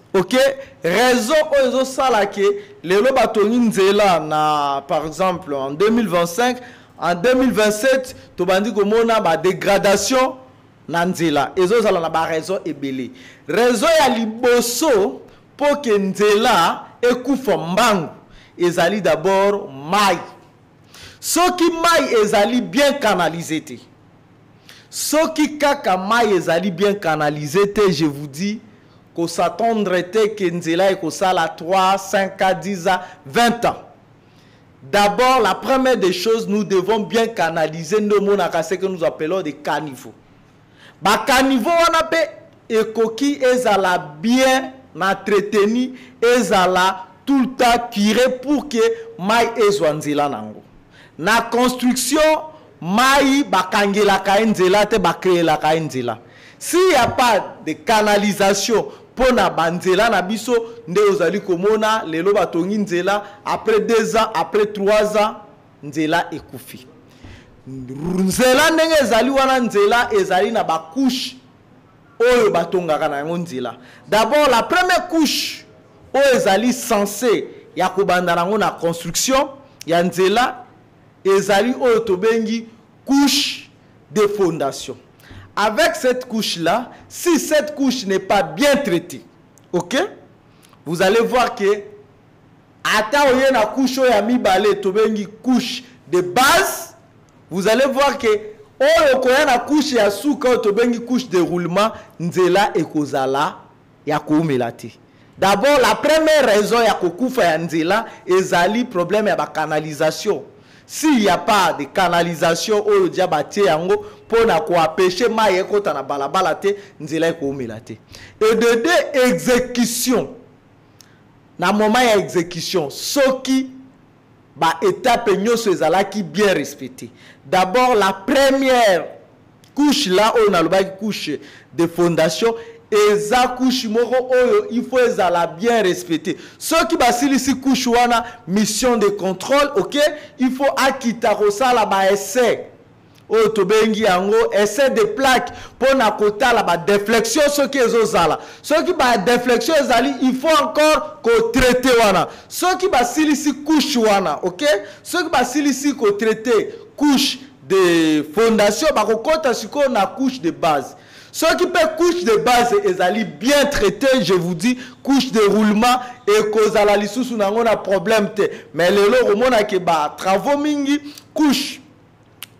S3: raisons ezosala ke lelo batongi nzela na par exemple en 2025, en 2027 tobandi komona ba dégradation na nzela ezozala na ba raison ebele. Raison ya liboso pour que nzela ekufa mbangu ezali d'abord mai. Soki mai ezali bien canalisé te. Soki kaka mai ezali bien canalisé te, je vous dis qu'on s'attendrait que nzela ekosala 3, 5 à 10 à 20 ans. D'abord, la première des choses, nous devons bien canaliser nos monakase que nous appelons des caniveaux. Ba caniveau on appelle ekoki ezala bien entretenu, ezala tout le temps curé pour que mai ezwanzela nango. Na construction, mai bakangela ka nzela te bakréela ka nzela. S'il n'y a pas de canalisation pour na banzela na biso, nde ozali komona lelo batongi nzela après 2 ans, après 3 ans, nzela ekufi. Nzela ndenge ezali wana nzela ezali na ba couche oyo batongaka na nzela. D'abord la première couche oyo ezali censé ya kobanda nango na construction ya nzela ezali oyo tobengi couche de fondation. Avec cette couche-là, si cette couche n'est pas bien traitée, ok, vous allez voir que ata oye na couche ya mibale tobengi couche de base, vous allez voir que oyo koya na couche ya suka tobengi couche de roulement nzela ekozala ya koumela te. D'abord la première raison ya kokufa ya nzela ezali problème ya ba canalisation. S'il n'y a pas de canalisation oyo dia batie yango pona ko apêcher mai ekota na balabala te nzela ekoumela te. Et de deux, exécution. Na moment ya exécution, soki ba étape nyonso ezalaki bien respecté. D'abord la première couche là on a le couche de fondation eza couche moko oyo il faut ezala bien respecter. Ceux qui basili ici couche wana mission de contrôle, OK, il faut akita kosala ba essai. Oyo tobengi yango essai de plaque pour na kotala ba déflexion ceux qui ezozala. Ceux qui ba déflexion ezali, il faut encore ko traiter wana. Ceux qui basili ici couche wana, OK, ceux qui basili ici ko traiter couche de fondation ba kokota siko na couche de base. Ceux qui paient couche de base ils allaient bien traiter, je vous dis, couche de roulement et cause à la lisusu n'avons pas problème te. Mais le lot au monde a que bah travaux mingi couche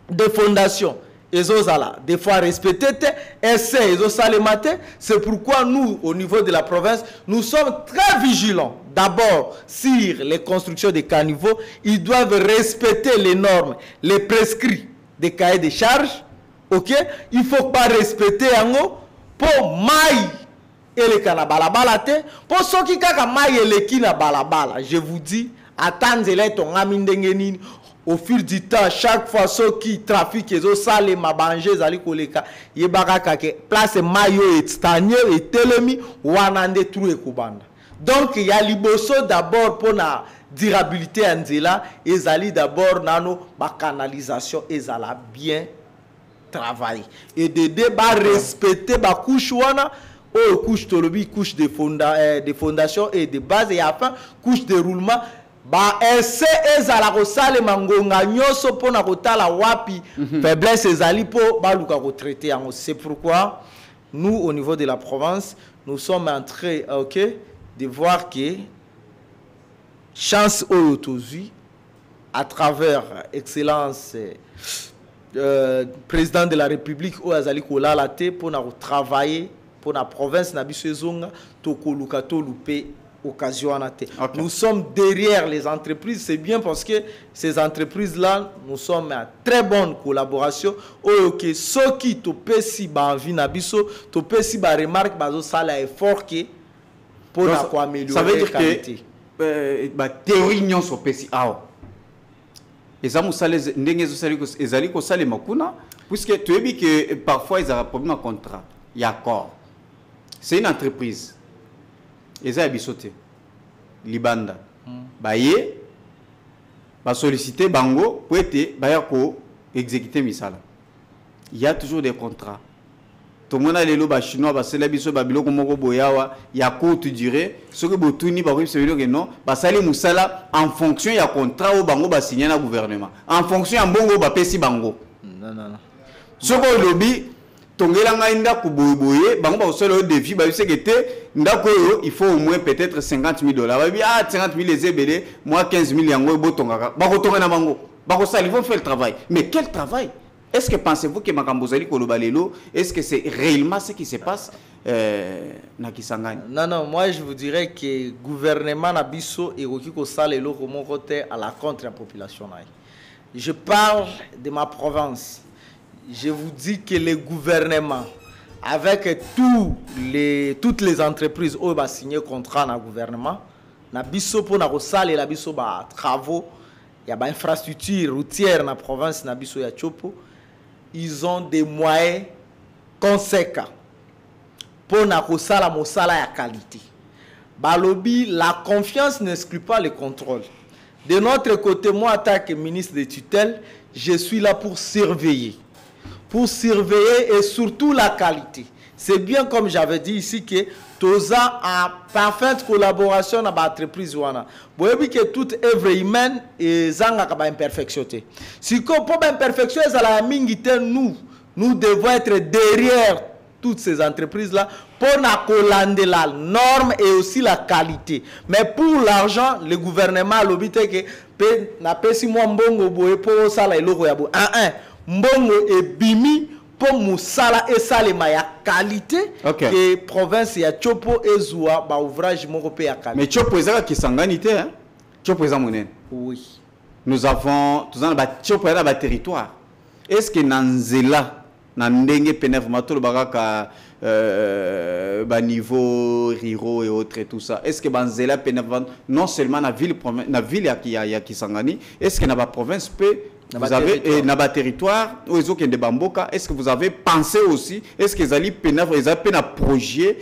S3: de fondation ils ont là des fois respecté te essai ils ont ça le matin. C'est pourquoi nous au niveau de la province nous sommes très vigilants. D'abord sur les constructions des caniveaux, ils doivent respecter les normes, les prescrits des cahiers de charges. OK, il faut pas respecter yango pour maille et le kana balabala te pour ceux qui kaka maille et le kina balabala. Je vous dis attendez les ton amindenge nini au fil du temps chaque fois ceux qui trafiquent ezo sale mabanje zali koleka yebaka kake place maille et stagner et telemi wanande trou ekubanda. Donc il y a liboso d'abord pour la durabilité anzela ezali d'abord nano ba canalisation ezala bien travail et de débat respecter ba couche wana ou couche tolobi couche de fondation et de base et enfin couche de roulement ba essaie ezala ko sale mangonga nyoso pona kotala wapi faiblesse ezali po ba luka ko traiter yango. C'est pourquoi nous au niveau de la province nous sommes en train OK de voir que chance au autosi à travers excellence président de la République ou azali kolala te pour na travailler pour la province na biso ezonga to koluka to loupé occasion na te. Okay. Nous sommes derrière les entreprises, c'est bien parce que ces entreprises là nous sommes en très bonne collaboration ou que ceux qui to pesi ba envie na biso to pesi ba remarque bazo sala effort que pour na ko améliorer. Ça veut dire qualité.
S2: Que ba théorie nyon so pesi awa puisque tu as dit que parfois ils ont un problème de contrat. Il y a accord. C'est une entreprise. Ils ont bisoté. Libanda. Baye. Ba solliciter bango pour être exécuter misala. Il y a toujours des contrats. Tout le monde a les lois chinois, parce que les biso babilo comme boyawa, il y a courte durée. Ce que botuni ba c'est que non, parce que musala en fonction il y a contrat au bango ba signer na gouvernement. En fonction en bongo ba pesi bango.
S3: Non.
S2: Ce que lobby tongela ngainda ku boye bango ba solo défi ba c'est que te ndako il faut au moins peut-être $50,000. Ba bi 50,000 les ebele, moi 15,000 yango botonga. Ba ko tonga na bango. Ba ko ça ils vont faire le travail. Mais quel travail? Est-ce que pensez-vous que Makambozali Kolobalelo, est-ce que c'est réellement ce qui se passe na Kisangani?
S3: Non, moi je vous dirais que le gouvernement Nabiso et Rokiko Salelo côté à la contre la population. Je parle de ma province. Je vous dis que le gouvernement, avec toutes les entreprises où va signer contrat dans le gouvernement, Nabiso pour Narosal et Nabiso ba travaux, il y a une infrastructure routière dans la province Nabiso ya Chopo. Ils ont des moyens conséquents pour nakosala mosala ya qualité. Balobi, la confiance n'exclut pas le contrôle. De notre côté, moi, en tant que ministre de tutelle, je suis là pour surveiller et surtout la qualité. C'est bien comme j'avais dit ici que Toza a parfaite collaboration avec l'entreprise. Vous voyez que toute œuvre humaine est une imperfection. Si pour l'imperfection, nous devons être derrière toutes ces entreprises-là pour collander la norme et aussi la qualité. Mais pour l'argent, le gouvernement a l'objet que n'a pas si moi mbongo boye pour ça la logo yabo. Mbongo et bimi pour musala et salema ya qualité et province ya Chopo et Zoua ba ouvrage moko pe ya qualité.
S2: Mais Chopo ezaka kisanganité hein. Chopo eza monene.
S3: Oui.
S2: Nous avons tous en ba Chopo eza ba territoire. Est-ce que nanzela na ndenge penef matolo baraka ba niveau riro et autres et tout ça. Est-ce que banzela penef non seulement na ville ya Kisangani, est-ce que na ba province peut Vous avez un territoire où ils ont des bamboka. Est-ce que vous avez pensé aussi? Est-ce que vous avez un projet?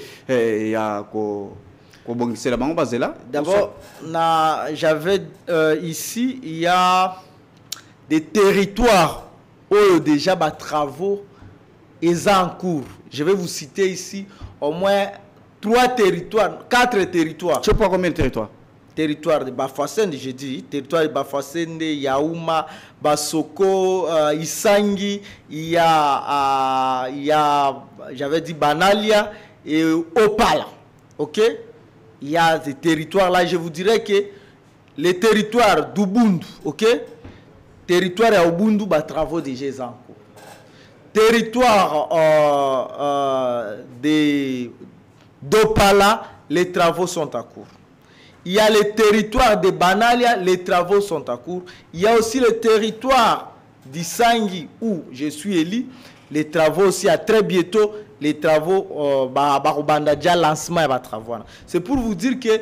S3: D'abord, j'avais ici, il y a des territoires où déjà des travaux sont en cours. Je vais vous citer ici au moins 3 territoires, 4 territoires.
S2: Tu sais pas combien de territoires?
S3: Territoire de Bafouassende, j'ai dit, territoire de Bafouassende, Yaouma, Basoko, Isangi, il y a, j'avais dit Banalia et Opala, ok? Il y a des territoires là, je vous dirais que les territoires d'Ubundu, ok? Territoire à Ubundu, bah, travaux déjà en cours. Territoire d'Opala, les travaux sont en cours. Il y a les territoires de Banalia, les travaux sont en cours. Il y a aussi le territoire d'Isangi où je suis élu. Les travaux aussi, à très bientôt, les travaux, lancement et travaux. C'est pour vous dire que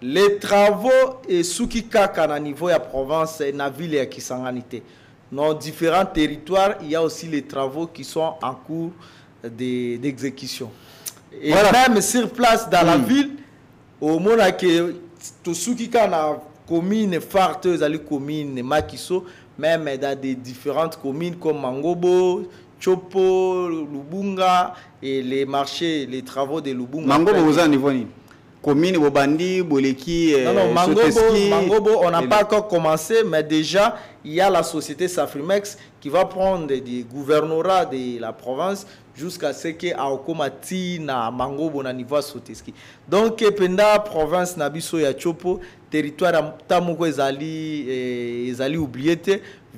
S3: les travaux et ce qui kaka à niveau de la province et la ville et Kisanganité. Dans différents territoires, il y a aussi les travaux qui sont en cours d'exécution. Et voilà. Même sur place dans la ville, au moment que tout ce qui est dans commune Farte, les communes Makiso, même dans des différentes communes comme Mangobo, Chopo, Lubunga et les marchés, les travaux de Lubunga.
S2: Mangobo, vous avez niveau ni commune Bobandi, Boleki,
S3: non, Mangobo, on n'a pas encore commencé, mais déjà, il y a la société Safrimex qui va prendre des gouvernorats de la province jusqu'à ce que Aokomati na Mangobo na niveau Soteski. Donc, pendant la province Nabiso ya Chopo, territoire Tamoko ezali oublié,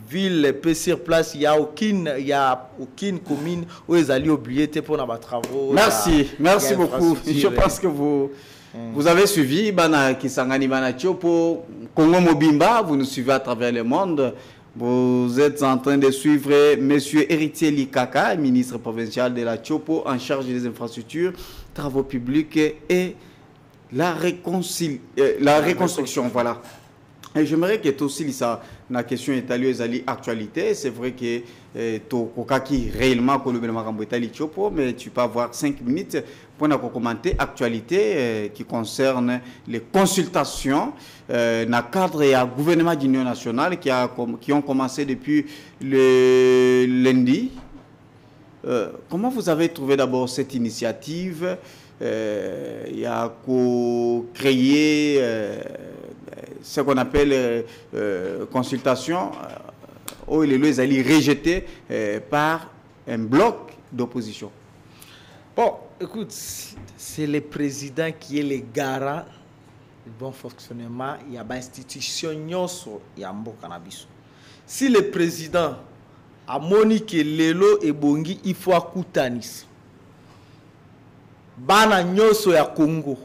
S3: ville peut sur place, il y a aucune commune où ezali oublié pour les travaux.
S2: Merci beaucoup. Je pense que vous avez suivi Bana Kisangani Bana Chopo, Congo Mobimba, vous nous suivez à travers le monde. Vous êtes en train de suivre M. Héritier Likaka, ministre provincial de la Chopo, en charge des infrastructures, travaux publics et la reconstruction. Voilà. Et j'aimerais que aussi la question est allée à l'actualité. C'est vrai que tu as réellement Chopo, mais tu peux avoir 5 minutes pour nous commenter l'actualité qui concerne les consultations dans le cadre du gouvernement d'Union nationale qui ont commencé depuis le lundi. Comment vous avez trouvé d'abord cette initiative? Il y a créé ce qu'on appelle consultation où les lois allaient rejetées par un bloc d'opposition.
S3: Bon, écoute, c'est le président qui est le garant du bon fonctionnement. Il y a des institutions qui sont cannabis. Si le président a monique lelo et bongi, il faut akutanis. Bana nyoso ya Congo,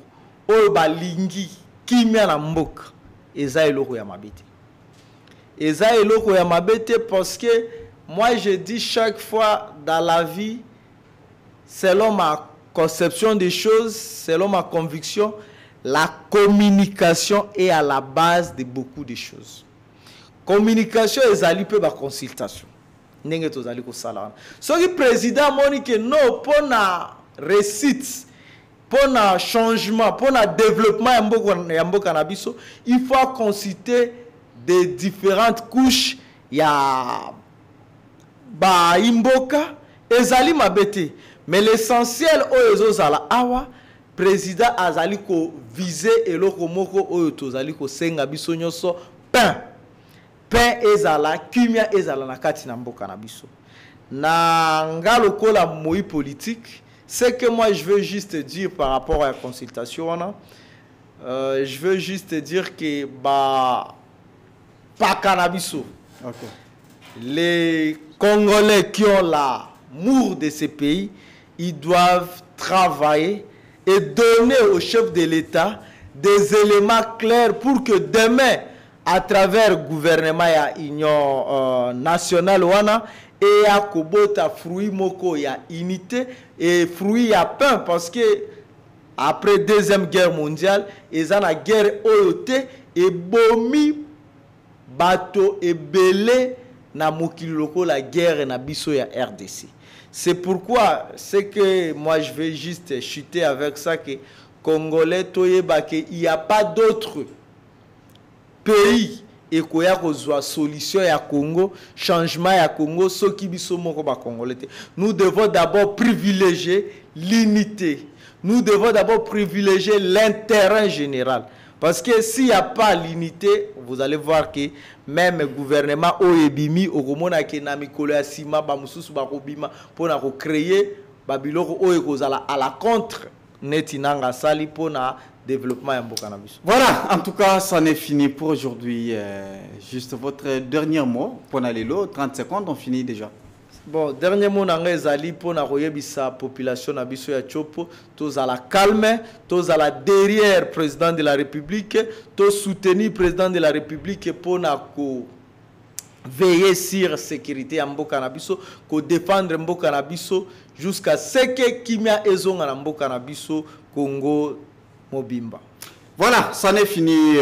S3: o balingi kimia na mboka, eza eloko ya mabete. Eza eloko ya mabete parce que moi je dis chaque fois dans la vie, selon ma conception des choses, selon ma conviction, la communication est à la base de beaucoup de choses. Communication ezali pe ba consultation. Ndenge tozali ko sala. So ki président monique non pona récite, pour un changement, pour un développement de cannabis, il faut consulter des différentes couches. Il y a Imboka et Zali Mabete. Mais l'essentiel, le président Azali ko visé et le komoko Oyotozali ko senga biso nyoso pain. Pain ezala, kumia ezala na kati na mboka na biso. Na ngalo kola moi politique. Ce que moi je veux juste dire par rapport à la consultation, je veux juste dire que pas cannabis.
S2: Okay.
S3: Les Congolais qui ont l'amour de ce pays, ils doivent travailler et donner au chef de l'État des éléments clairs pour que demain, à travers le gouvernement et l'Union nationale, et à kobota fruit moko ya unité et fruit ya pain parce que après deuxième guerre mondiale ils ont la guerre oyote et bomi bateau et belé na mokili loko la guerre na biso ya RDC. C'est pourquoi c'est que moi je vais juste chuter avec ça que Congolais toyeba que il n'y a pas d'autre pays et qu'il y a une solution à Congo, changement à Congo, ce qui biso moko ba Congolais. Nous devons d'abord privilégier l'unité. Nous devons d'abord privilégier l'intérêt général. Parce que s'il n'y a pas l'unité, vous allez voir que même le gouvernement Oyebimi, Okomona Kenami Koleasima, Bamususu Bakobima, pour créer Babiloko Oyekozala à la contre, Netinanga Sali pour le développement en Bokanabis.
S2: Voilà, en tout cas, ça n'est fini pour aujourd'hui. Juste votre dernier mot, pour aller là, 30 secondes, on finit déjà.
S3: Bon, dernier mot nanga ezali pour na koyebisa population na biso ya Tchopo, tous à la calme, tous à la derrière président de la République, tous soutenir président de la République pour na ko veiller sur la sécurité en mboka na biso, ko défendre mboka na biso jusqu'à ce que kimia ezonga na mboka na biso Congo mobimba.
S2: Voilà, ça n'est fini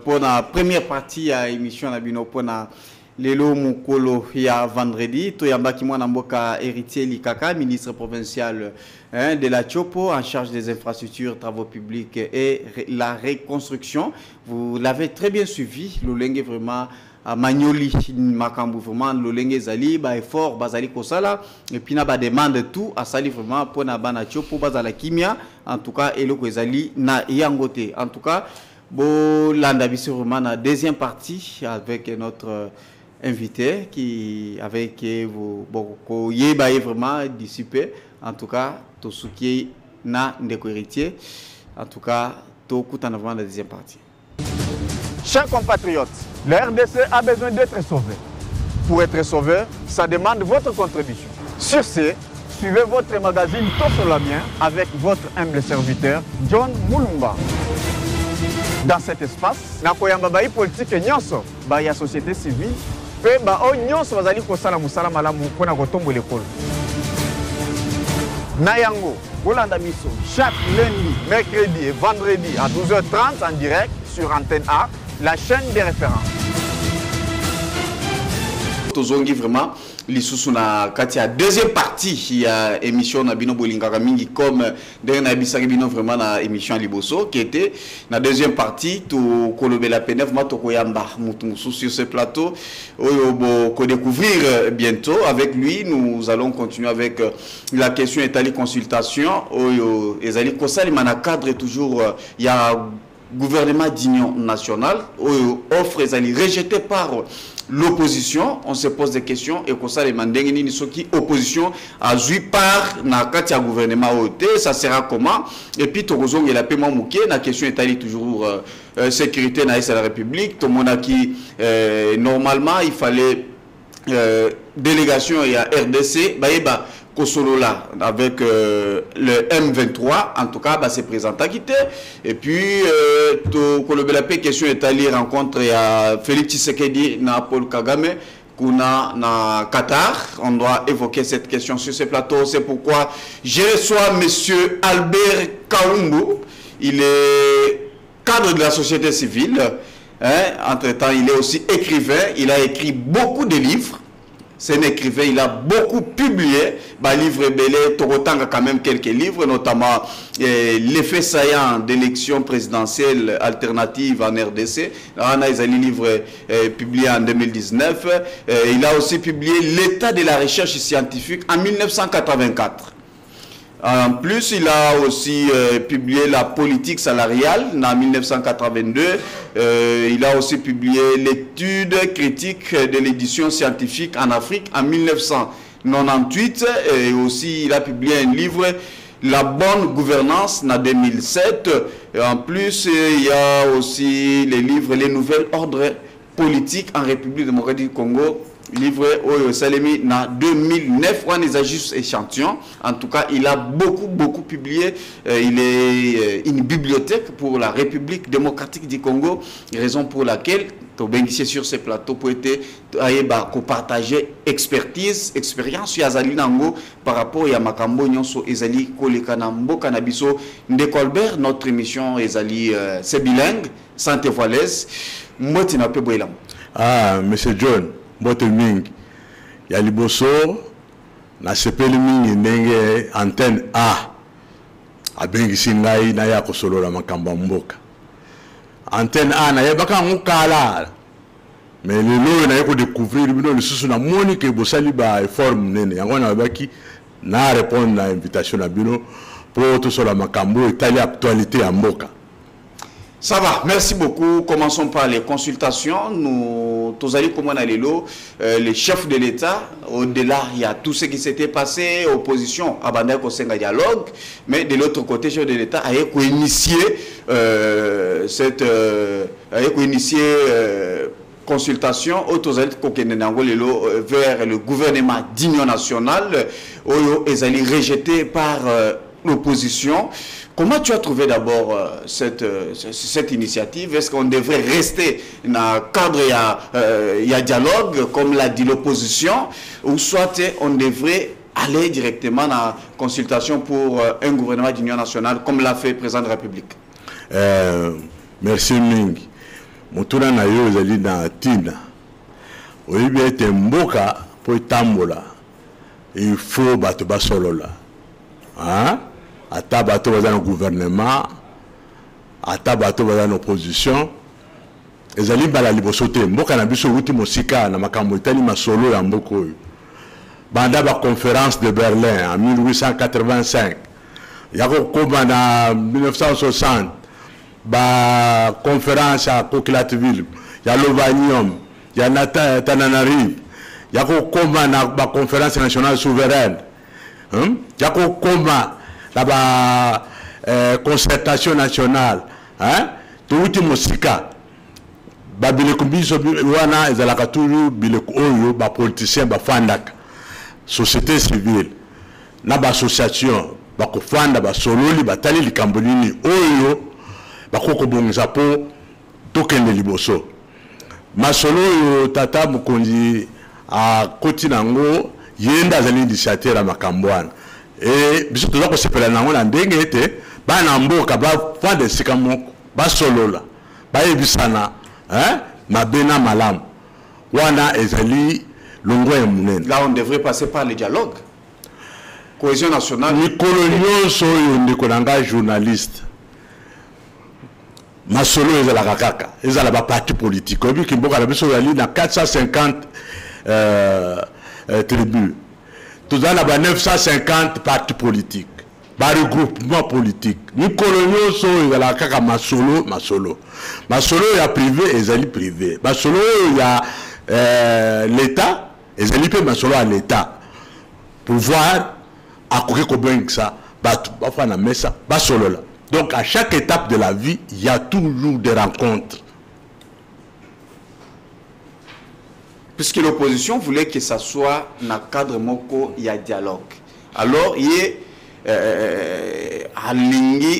S2: pour la première partie à l'émission Nabino pour na Lelo Mukolo ya vendredi, Toyamba Kimwana Mboka héritier Likaka, ministre provincial de la Tchopo en charge des infrastructures, travaux publics et la reconstruction. Vous l'avez très bien suivi, Lolenge vraiment Magnoli Makambu vraiment Lolenge Zali, ba effort Bazali Kosala et puis na ba demande tout à Sali vraiment pour na bana Tchopo Bazala Kimia en tout cas et le Zali na Yangote. En tout cas, bon l'andabiso vraiment la deuxième partie avec notre invité qui avec vous beaucoup vraiment dissipé en tout cas tout ce qui est na ndeko héritier en tout cas tout coûte en avant la deuxième partie.
S1: Chers compatriotes, le RDC a besoin d'être sauvé. Pour être sauvé, ça demande votre contribution. Sur ce, suivez votre magazine Tout sur la mienne avec votre humble serviteur John Mulumba. Dans cet espace, nakoyamba bayi politique nyonso, bayi société civile, pe ba o nyonso bazali kosala musala malamu pona kotombo l'école. Nayango, Olanda Miso, chaque lundi, mercredi et vendredi à 12h30 en direct sur Antenne A, la chaîne des références.
S2: Tozongi vraiment lisusu na kati ya deuxième partie ya émission na bino bolingaka mingi comme dernier bisaki bino vraiment na émission Liboso qui était na deuxième partie to kolobela pene vraiment to koyamba mutu musu sur ce plateau oyo bo ko découvrir bientôt avec lui. Nous allons continuer avec la question étali consultation oyo ezali kosali mana cadre toujours ya gouvernement d'union nationale offre ezali rejeté par l'opposition. On se pose des questions et que ça les mandengini ni soki opposition a joué par na katia gouvernement OT, ça sera comment? Et puis tozongi la paiement mouké na question est toujours sécurité na la République, tout monde qui normalement il fallait délégation et à RDC bah Kosolola avec le M23 en tout cas bah, c'est présenté quitté et puis la question est allée rencontre à Félix Tshisekedi na Paul Kagame kuna na Qatar. On doit évoquer cette question sur ce plateau. C'est pourquoi je reçois monsieur Albert Kaumbu. Il est cadre de la société civile, entre temps il est aussi écrivain. Il a écrit beaucoup de livres. C'est un écrivain, il a beaucoup publié, livre belé, Torotanga quand même quelques livres, notamment l'effet saillant d'élection présidentielle alternative en RDC. On a des livres publiés en 2019. Il a aussi publié l'état de la recherche scientifique en 1984. En plus, il a aussi publié la politique salariale en 1982. Il a aussi publié l'étude critique de l'édition scientifique en Afrique en 1998. Et aussi, il a publié un livre, La bonne gouvernance, en 2007. Et en plus, il y a aussi les livres, Les nouvelles ordres politiques en République démocratique du Congo. Livre au Salemi en 2009, on les a juste échantillons. En tout cas, il a beaucoup publié. Il est une bibliothèque pour la République démocratique du Congo, raison pour laquelle tu bénéficier sur ces plateaux pour être partager expertise, expérience sur Azali Nango par rapport à Makambo Nyonso Ezali Kolekanambo Kanabiso Ndeko Albert. Notre émission Ezali c'est bilingue, santé voilaise. Moi, tu n'as pas.
S4: Ah, monsieur John. Mbote mingi ya liboso na sepeli mingi ndenge antenne A abengisi ngai na ya kosolola makambo ya mboka. Antenne A na yebaka ngukala mais lelo na yeko découvrir bino lisusu na moni ke bosali ba effort munene yango na yebaki na répondre na invitation na bino pour tout sur la makambo et actualité à mboka.
S2: Ça va, merci beaucoup. Commençons par les consultations. Nous, tous allés comme on a les chefs de l'État, au-delà, il y a tout ce qui s'était passé, opposition, abandonné au sein dialogue, mais de l'autre côté, chef de l'État a initié cette consultation vers le gouvernement d'union nationale, ils allaient rejeter par l'opposition. Comment tu as trouvé d'abord cette initiative? Est-ce qu'on devrait rester dans le cadre il y a dialogue, comme l'a dit l'opposition, ou soit on devrait aller directement dans la consultation pour un gouvernement d'union nationale, comme l'a fait le président de la République?
S4: Merci Ming. Mutuna na yo ezali na tina. Oyibi ete mboka po tambola. Il faut bato basolola. Hein? Ata bato baza na gouvernement, ata bato baza na opposition. Ezali bala liboso te. Mboka na biso wuti mosika na makambo etali masolo ya mboko oyo. Banda ba conférence de Berlin en 1885. Yako koma na 1960. Ba conférence à Coquilletteville, il y a l'Ovanium, il y a Tananarive, il y a ba conférence nationale souveraine, il y a la concertation nationale, tout musika, ba bilekumbiso wana ezalaka toujours bileko oyo ba politicien ba fandak, société civile, na ba association, ba kofanda ba sololi ba tali likambolini oyo bakoko bonza po tokende liboso masolo yo tata mukonzi a koti nango yenda zali initiateur makambwana et biso toza ko sepela nango na ndenge ete bana mboka ba fande sika moko ba solola ba yebisana mabena malamu wana ezali longwa ya munene. Là
S2: on devrait passer par le dialogue, cohésion nationale.
S4: Ni kolonio so yo ndeko nanga journaliste masolo ezala kaka ezala ba parti politique obi kimboka na biso yali na 450 tribus tozala ba 950 partis politiques ba regroupement politique ni kolonio so ezala kaka masolo ya privé ezali privé masolo ya l'état ezali pe masolo à l'état pouvoir akoke ko bengisa batu ba fa na mesa ba solo la. Donc à chaque étape de la vie, il y a toujours des rencontres.
S2: Puisque l'opposition voulait que ça soit dans le cadre moko, il y a dialogue. Alors, il y a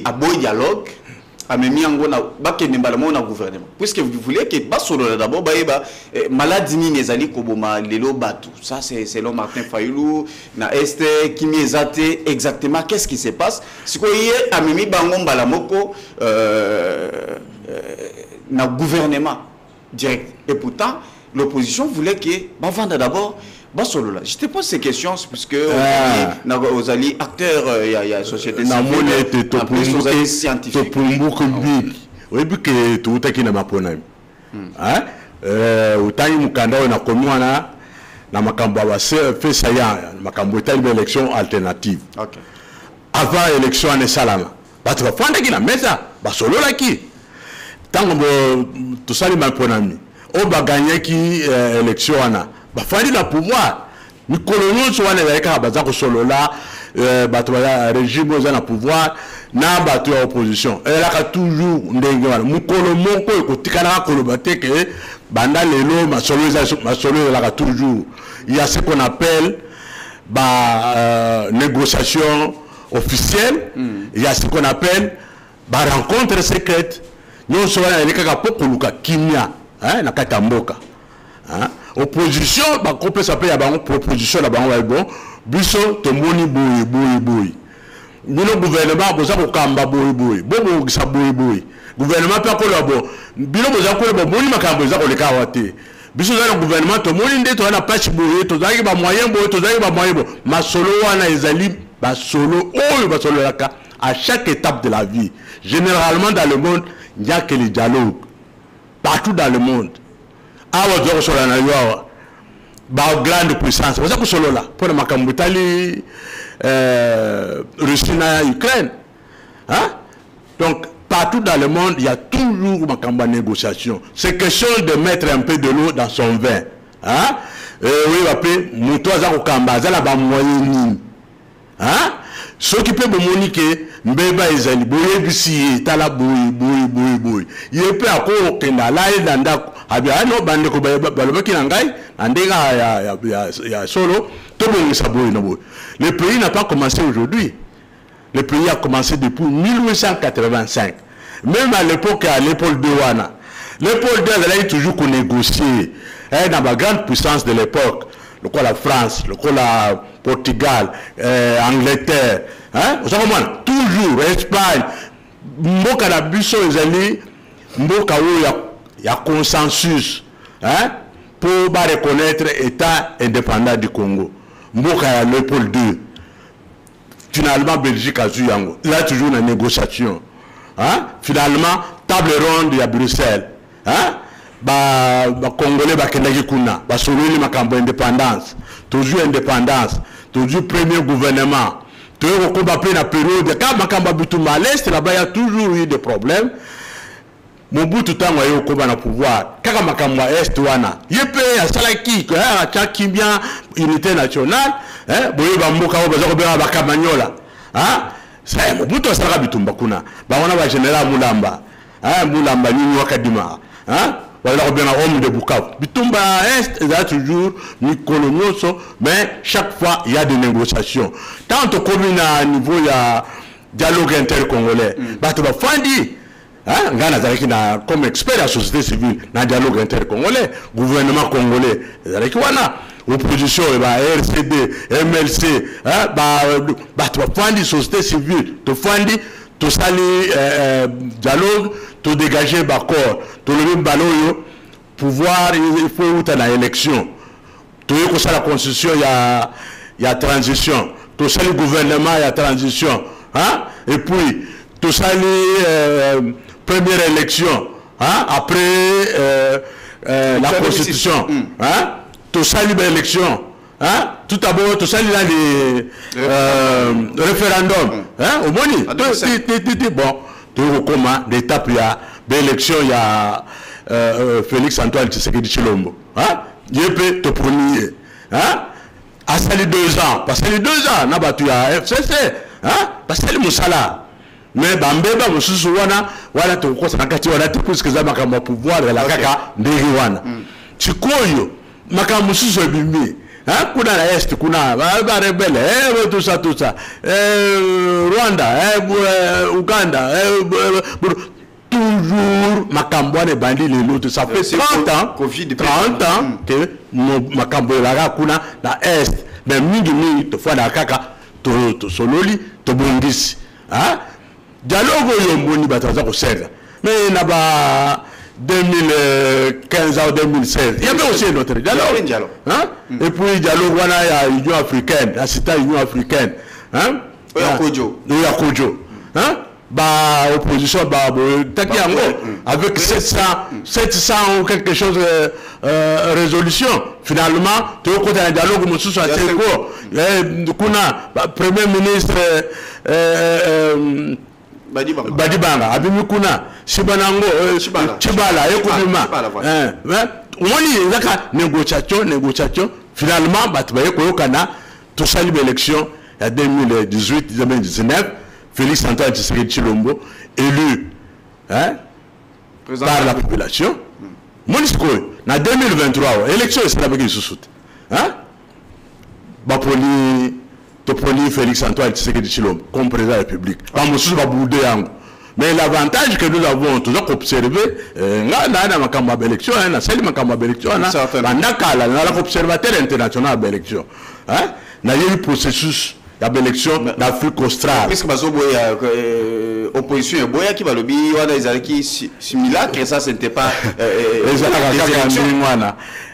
S2: un bon dialogue. Gouvernement. Puisque vous voulez que d'abord maladie ni nezali koboma lelo batu. Ça c'est selon Martin Fayulu na este qui m'exate exactement qu'est-ce qui se passe. Si quoi hier amemi bango mbalamoko na gouvernement direct. Et pourtant l'opposition voulait que vendre d'abord. Je te pose ces questions puisque aux alliés acteurs, il y a société civile, en plus aux alliés scientifiques.
S4: Oui, que tout est qui n'a pas ponami. Autant il mukanda na komwana na makambo wa fait ça ya makambo ta élection alternative.
S2: OK.
S4: Avant élection en salama. Ba tu va fanda ki na mesa, ba solo la ki. Tango to sali ma ponami. O ba gagner ki élection ana. Bafandi la pouvoir ni colonio so wana yaka baza ko solola bato ya régime za na pouvoir na bato ya opposition elle a toujours ndenge wana mukolo moko ekotikana ko lobate ke banda lelo masolo la toujours il y a ce qu'on appelle négociation officielle il y a ce qu'on appelle rencontre secrète nous so wana yaka poko luka kimia na katamboka opposition ba couper ça peut y avoir une proposition là bas bon biso to moni boy bino gouvernement boza ko kamba boy bobo sa boy gouvernement pa ko labo bino boza ko labo moni makambo za ko leka wate biso za le gouvernement to moni nde to na pachi boye to za ki ba moyen boye to za ki ba moyen bo ma solo wana ezali ba solo oyo ba solo laka à chaque étape de la vie. Généralement dans le monde, il n'y a que les dialogues. Partout dans le monde. Awa zo solo na yo ba grande puissance. Vous savez solo là pour le makambutali Russie na Ukraine. Hein? Donc partout dans le monde, il y a toujours une négociation. C'est question de mettre un peu de l'eau dans son vin. Hein? Oui, après, nous tous avons moyen. Hein? Ce qui peut me moniquer, mbeba ezali boye bisi tala boye. Il peut encore que na la ndako abia no bande ko balobaki na ngai andenga ya solo to bongisa boye na boye. Le pays n'a pas commencé aujourd'hui. Le pays a commencé depuis 1885. Même à l'époque, à l'épaule de Wana. L'épaule de Wana, il a toujours négocié. Dans la grande puissance de l'époque, le quoi la France, le quoi la Portugal, Angleterre, hein? Toujours, Espagne, Mboka la Busso, Mboka où il y a consensus, hein? Pour reconnaître l'État indépendant du Congo. Mboka à l'épaule 2. Finalement, Belgique a joué. Il y a toujours une négociation. Hein? Finalement, table ronde à Bruxelles. Hein? Congolais, Kendagikuna, Sololi Makambo indépendance. Toujours indépendance. Toujours premier gouvernement. Toujours combat la période. Quand Makamba Bitouma à l'Est, là-bas, il y a toujours eu des problèmes. Mobutu Tango a eu au pouvoir. Quand Makamba Est, Wana. Yépe, à Salaki, à Tchakibia, unité nationale. Boye bamboka o baza kobera bakamanyola ça Mobutu asaka bitumba kuna ba wana ba général Mulamba Mulamba nini wakadima wala kobera homme de Bukavu bitumba est il y a toujours ni colonioso mais chaque fois il y a des négociations tant au commune à niveau il y a dialogue intercongolais bato ba fandi ngana zalaki na comme expert à société civile na dialogue intercongolais gouvernement congolais zalaki wana opposition RCD MLC tu fandi société civile tu fandi tu sali dialogue tu dégager d'accord tu le baloyo pouvoir il faut outa na élection tu y a la constitution il y a transition tu sali gouvernement il y a transition et puis tu sali première élection après la constitution tout ça l'élection tout d'abord tout ça il y a des référendums au moni bon tout comment l'étape il y a l'élection il y a Félix Antoine Tshisekedi Tshilombo il peut te premier à sali 2 ans parce que les 2 ans n'a battu à FCC parce que le musala mais bambeba mususu wana to kosa nakati wana te puisque za makamba pouvoir la kaka ndiri wana chikoyo makambo mususu ebimi kuna la est kuna ba rebelle tout ça Rwanda Uganda toujours makambo ne bandi les autres ça fait 30 ans que makambo la kuna la est mais mingi to fois la kaka to sololi to bongisi dialogue yomboni bataza ko serre mais là-bas 2015 ou 2016 il y avait aussi notre dialogue et puis dialogue wana ya Union africaine la cité Union africaine Kojo opposition taki yango avec 700 ou quelque chose résolution finalement tu au côté un dialogue mususu à Seko kuna premier ministre Badibanga abimikuna Shibanango Chibala ekobima on zaka négociation finalement batbaye koyokana to sali élection en 2018-2019 Félix Antoine Tshisekedi Tshilombo élu par la population Monisco na 2023 élection c'est la bagi susut bapoli Toponi Félix Antoine Tshisekedi Tshilombo comme président de la République. Mais l'avantage que nous avons toujours observé, l'observateur international de l'élection, il y a eu processus il y a élection d'Afrique australe.
S2: Puisque opposition boya qui va le bi wana ezalaki similaire que ça c'était pas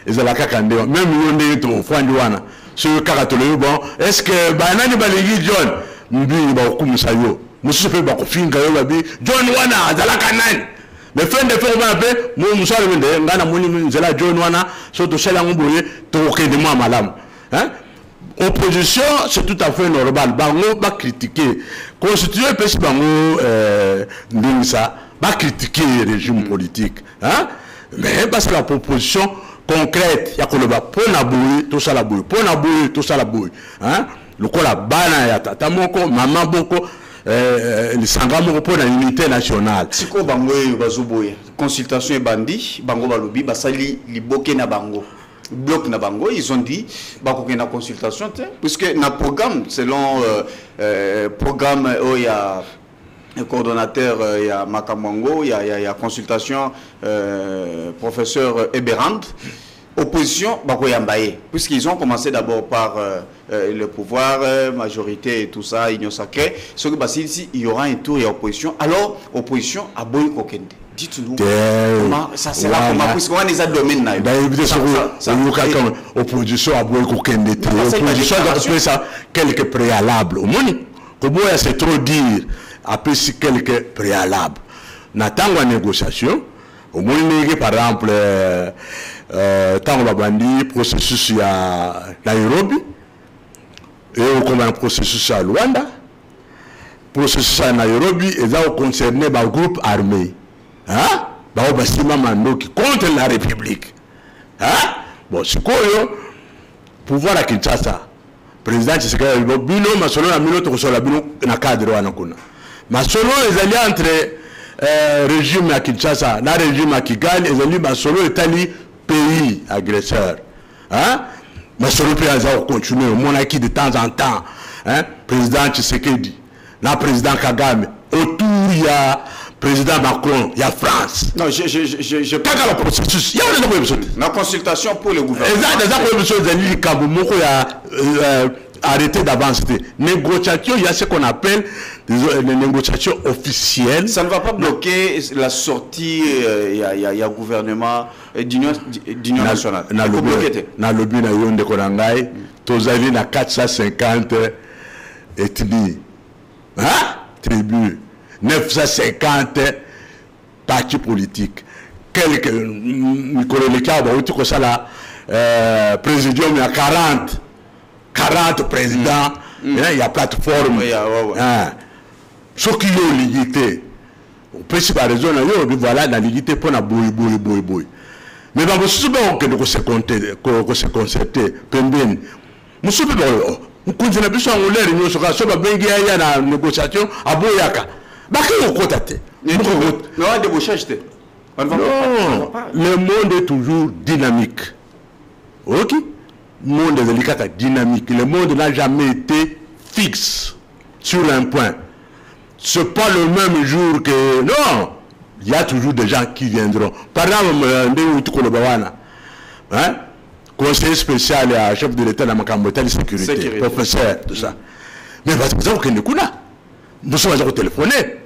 S4: ezalaka kande même yonde to fandi wana sur karatolo bon est-ce que banani baligi John mbi ba okumisa yo musu pe ba kofinga yo babi John wana azalaka nani mais fin de faire ba pe mo musala mende ngana moni nzela John wana so to shala ngboye to okende mo malamu hein. Opposition, c'est tout à fait normal. Bango va critiquer. Constituer petit bango ça va critiquer le régime politique. Hein? Mais parce que la proposition concrète, il y a qu'on va pour nabouiller tout ça la bouille, pour nabouiller tout ça la bouille. Hein? Le coup la bana ya tata moko, maman boko, le sangamo pour la unité nationale.
S2: Si ko bango bazobouiller, consultation et bandi, bango balobi, basali liboke na bango. Bloc na bango, ils ont dit bako na consultation puisque na programme selon programme il y a le coordonnateur il y a Makamongo, il y a consultation professeur Eberand, opposition bako yambaye puisqu'ils ont commencé d'abord par le pouvoir majorité et tout ça union sacrée, ce que ici il y aura un tour et opposition, alors opposition a boy kokende. Dites-nous comment ça sera, comment puisqu'on a des domaines là.
S4: Opposition a beaucoup de temps. Opposition a fait ça quelques préalables. Au moins, comment c'est trop dire après si quelques préalables. N'attend la négociation. Au moins, par exemple, tant que bandi processus à Nairobi et comme un processus à Luanda, processus à Nairobi et ça concerné par groupe armé. Hein? Contre la République. Hein? Bon, c'est quoi le pouvoir à Kinshasa? Président Tshisekedi, bino masolo na mino to sola bino na cadre wana kuna. Masolo ezali entre régime à Kinshasa, na régime à Kigali, ezali masolo etali pays agresseur. Hein? Masolo peut avoir continuer au monarchie de temps en temps. Hein? Président Tshisekedi, na président Kagame, autour il y a président Macron, il y a France.
S2: Non, je
S4: pas dans le processus. Il y a des choses.
S2: La consultation pour le gouvernement.
S4: Il y a arrêté d'avancer. Négociation, il y a ce qu'on appelle des négociations officielles.
S2: Ça ne va pas bloquer la sortie, il y a gouvernement d'union nationale.
S4: Dans le but de Korangai, tous avez 450 ethnies. Hein? Tribus. 950 partis politiques. Quelques présidium, il y a 40 présidents, il y a plateforme. Ce qui est l'unité. Au principal raison, voilà la l'unité pour la bouille. Mais dans le sous-bon que se concerter, nous sommes nous continuons à faire une négociation à Boyaka. Non, le monde est toujours dynamique. Ok? Le monde est dynamique. Le monde n'a jamais été fixe sur un point. Ce n'est pas le même jour que... Non! Il y a toujours des gens qui viendront. Par exemple, hein? Conseiller spécial et chef de l'État dans ma de sécurité, professeur, tout ça. Mais nous avons téléphoné.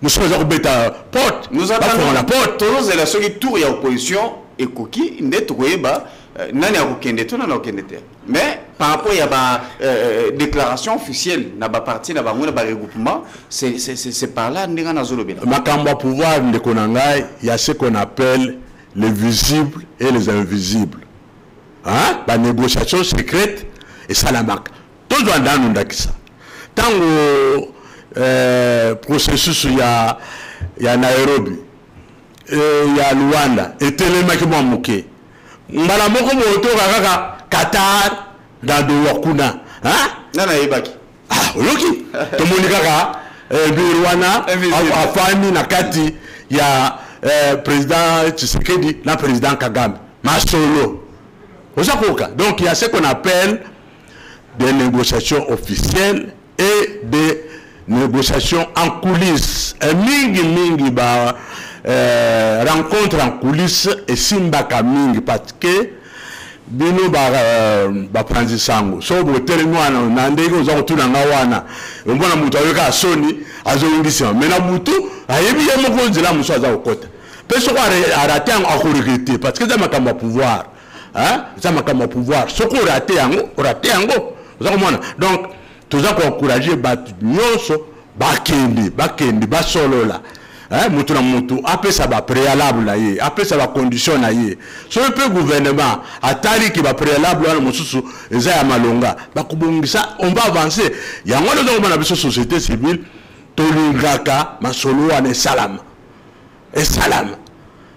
S4: Nous avons bêta porte.
S2: Nous avons la porte. Tous les gens qui tournent à l'opposition et qui mais par rapport à la déclaration officielle, na ba parti na ba regroupement, c'est par là que nous avons
S4: Makamba pouvoir de Konangai, il y a ce qu'on appelle les visibles et les invisibles. Hein? La négociation secrète et ça la marque. Tout le monde a ça. Tant que processus il y a Nairobi, il y a Luanda, et Téléma qui m'a moqué. Malamoko moto Qatar, dans le Wakuna. Hein?
S2: Nana Ibaki.
S4: Ah, ok. Tout le monde Rwanda, Afani, Nakati, il y a président Tshisekedi, le président Kagame, Masolo. Donc il y a ce qu'on appelle des négociations officielles et des négociations en coulisses. Mingi rencontre en coulisses et simbaka mingi parce que bino ba pranzi sango so bo telemwana na ndenge oza kutuna ngawana mbona mutu ayoka soni azongisa mena mutu ayebi ye moko nzela muso aza kokota peso ko arate yango akoregretter parce que ça makamba pouvoir hein ça makamba pouvoir soko rate yango oza komona donc toza ko encourager batu nyonso bakende basolola hein mutu na mutu apesa ba préalable na ye apesa ba condition na ye so pe gouvernement atali ki ba préalable wana mususu eza ya malonga bakubungisa on va avancer yango ndo komona biso société civile tolingaka masolo wana salama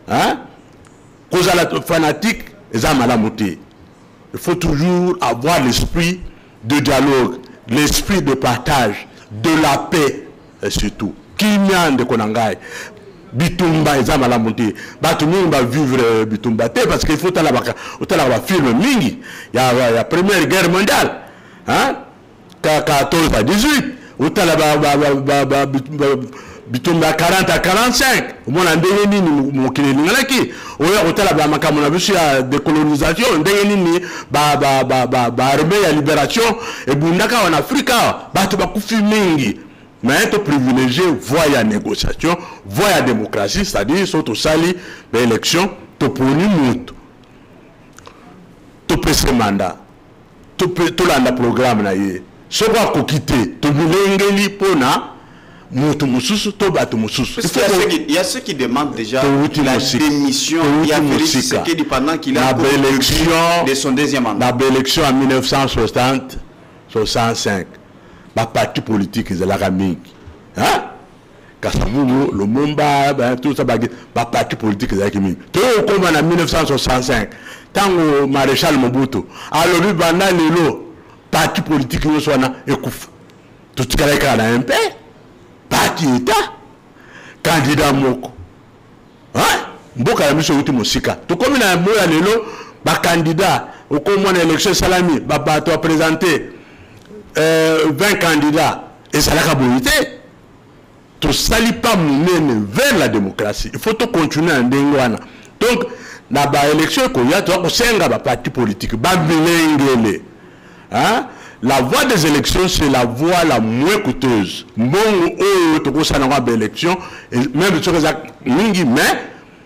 S4: hein cause la fanatique eza malamu te. Il faut toujours avoir l'esprit de dialogue, l'esprit de partage, de la paix et surtout Kimyande konangai bitumba eza malamu te batu mingi ba vivre bitumba te parce qu'il faut tala ba film mingi ya première guerre mondiale hein 14 à 18 utala ba bitumba 40 à 45 mona ndenge nini mokili lingalaki oya utala ba makambo na biso ya décolonisation ndenge nini ba armée ya libération et bundaka en Afrique batu bakufi mingi. Mais tu privilégié voie à négociation, voie à démocratie, c'est-à-dire surtout sali l'élection, tu poni mutu, tu peux ce mandat, tu peux tout le programme na ye. Ce qu'on a quitté, tu bilengeli pona mutu mususu, tu batu mususu.
S2: Il y a ceux qui demandent déjà la démission. Il y a Félix Tshisekedi pendant qu'il a de son deuxième mandat.
S4: La élection en 1965. Ba parti politique de la Ramig, hein? Kasavubu, le Mumba, tout ça, ba parti politique de la Ramig. Tout comme en 1965, tant au maréchal Mobutu, alors lui banda lelo parti politique nous soit na ekouf. Tout ce qu'il a un MP, parti État, candidat moko, hein? Mboka la mission ultimo sika. Tout comme na moya lelo, ba candidat au comme en élection salami, ba to présenter 20 candidats et ça l'a bonité. Tu ne salis pas mener vers la démocratie. Il faut tout continuer en dengwana. Donc, dans l'élection, il y a un parti politique. La voie des élections, c'est la voie la moins coûteuse. Bon, élection, même mais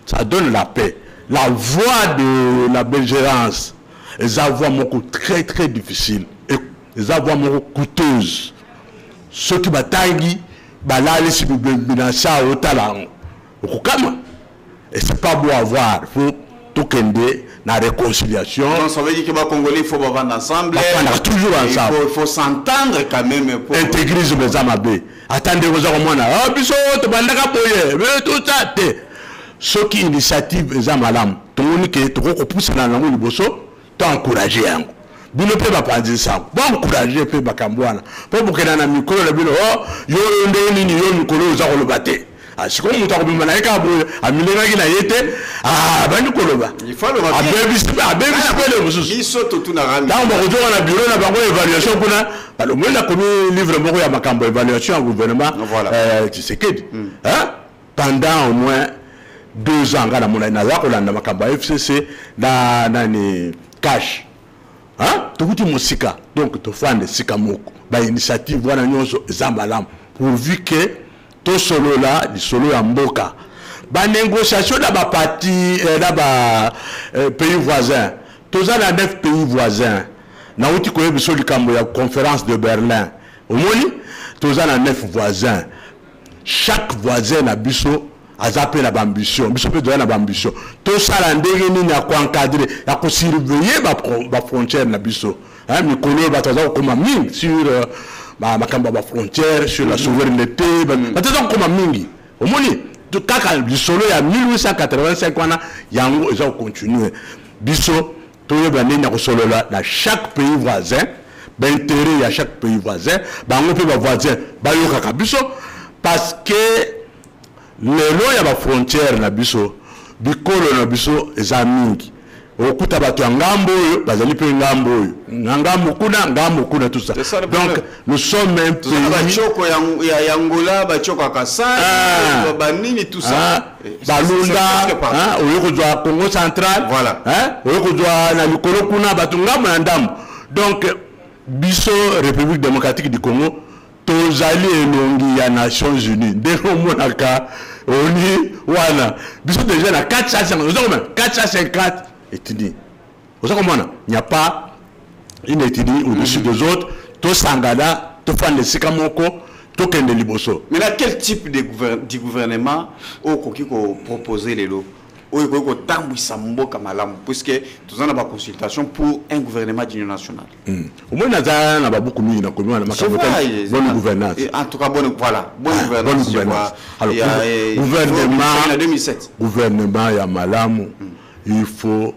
S4: ça donne la paix. La voie de la belligérance, c'est une voie très très difficile. Les avoirs coûteuses. Ceux qui bataillent, balali si binasa au talent. Et c'est pas beau à voir. Il faut tout kende la réconciliation.
S2: Donc ça veut dire que les Congolais, il faut vivre ensemble.
S4: On toujours ensemble.
S2: Il faut s'entendre quand même. Pour
S4: intégrer les amabés. Attendez vos hormones. Ah, biso, tu bandaka poye. Mais tout ça, ceux qui initiative les amalam. Tout le monde qui est trop poussé dans la rue, tu as encouragé. Bino pe ba panzi sa bon encourager pe bakambwana po bukena na mikolo le bino oh yo ndeni ni yo mikolo za kolobate asiko mutu akobima na eka bo amilenga kina yete bani koloba
S2: il faut le
S4: abebi le mususu
S2: iso to tuna rami
S4: dans ba kozo na bureau na bango évaluation kuna balo mwenda komi livre moko ya makambo évaluation au gouvernement Tshisekedi hein pendant au moins 2 ans ngana mona na za kolanda makambo FCC na nani cash. Hein? Tout musika donc tu fais des sikamoko ba initiative wana nyonso zambalam pourvu que to solo là di solo ya mboka ba négociation da ba parti da ba pays voisins tous les 9 pays voisins na uti ko yebiso likambo ya conférence de Berlin omoni tous les 9 voisins chaque voisin na biso azape na ambition biso pe doya na ambition to sala ndenge nini ya ko encadrer ya ko surveiller ba frontière na biso hein mikolo ba toza ko ma mingi sur makamba ba frontière sur la souveraineté ba toza ko ma mingi omoni to kaka lisolo ya 1885 wana yango eza continuer biso to yeba nini ko solo la chaque pays voisin ba intérêt ya chaque pays voisin ba ngo pe ba voisin ba yoka biso parce que lelo ya ba frontière na biso bikolo na biso eza mingi okuta bato ya ngambo oyo bazali pe ngambo oyo Ngamukuna, tout ça. Donc, nous sommes un pays.
S2: Tout ça.
S4: Balunda, au Congo central.
S2: Voilà.
S4: Donc, Bisso, République démocratique du Congo, tous alliés et Nations Unies. Dès que on y voilà. Bisso déjà à 450 étudiants. Vous savez comment il n'y a pas une étude au-dessus des autres, tout sangada, tout fan de Sikamoko, tout kende liboso.
S2: Mais là, quel type de gouvernement au Kokiko proposer les lots? Au Kokiko Tambu Sambo Kamalam, puisque nous avons une consultation pour un gouvernement d'union nationale.
S4: Au moins, nous avons beaucoup mis dans le bonne gouvernance.
S2: En tout cas, bonne gouvernance.
S4: Alors, gouvernement, en 2007. Gouvernement, il y a Malam, il faut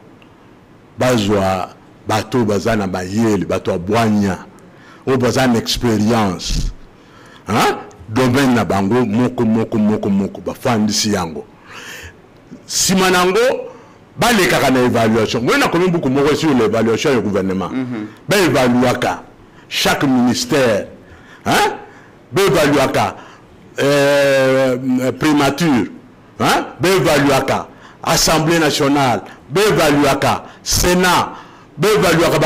S4: bazwa bateau bazana bayeli bateau boanya au bazana expérience hein domaine na bango moko bafandisi yango simanango bale kaka na évaluation moi na komi beaucoup moko sur l'évaluation du gouvernement ba évaluaka chaque ministère hein ba évaluaka primature hein ba évaluaka Assemblée nationale, Bevaluaka, Sénat, Bevaluaka,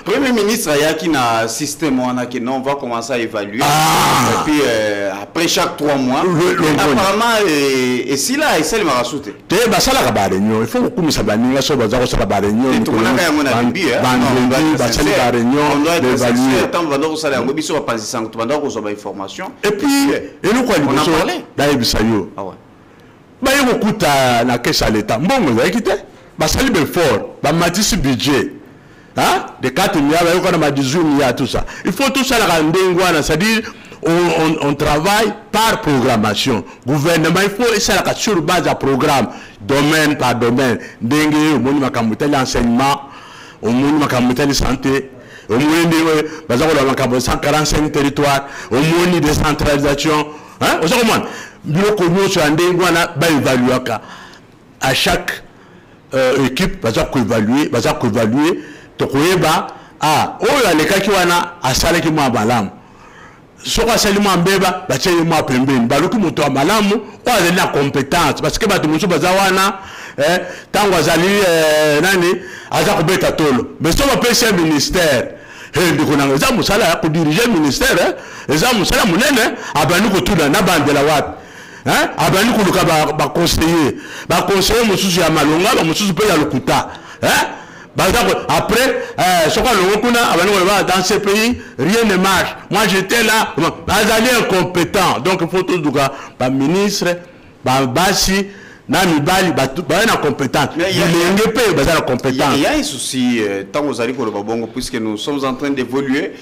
S2: Premier ministre, il y a un système on va commencer à évaluer. Et puis après chaque 3 mois, apparemment, et si là, il s'est rajouté.
S4: Il faut que nous fassions une
S2: information.
S4: Et puis, nous quoi Baye kokuta na caisse à l'état mbongo za ekité basali Belfort ba matisi budget hein de 4 milliards ba yoko na 18 milliards tout ça il faut tout ça la ndengwana c'est-à-dire on travaille par programmation gouvernement il faut ça la sur base de programme domaine par domaine ndenge au moni makambuta l'enseignement au moni makambuta la santé au moni bazako la makambo 145 territoires au moni décentralisation hein au comment à chaque équipe, évaluer, to koyeba oyo les cas qui wana asala ki mwa malamu soko asali mwa mbeba batie mwa pembeni baluki moto malamu o azali na compétence parce que bato mosu baza wana tango azali nani aza kobeta tolo mais so bapesi ministère ndiko za musala ya diriger ministère eza musala munene abandi kotuna na bandela wapi hein abandi kuluka ba conseiller mususu ya malonga ba mususu pe ya lokuta hein après dans ce pays rien ne marche. Moi j'étais là, bazali incompétent. Donc il faut tout dire ba ministre ba basi na mibali ba na compétent.
S2: Il y a un souci tant aux alliés Bongo puisque nous sommes en train d'évoluer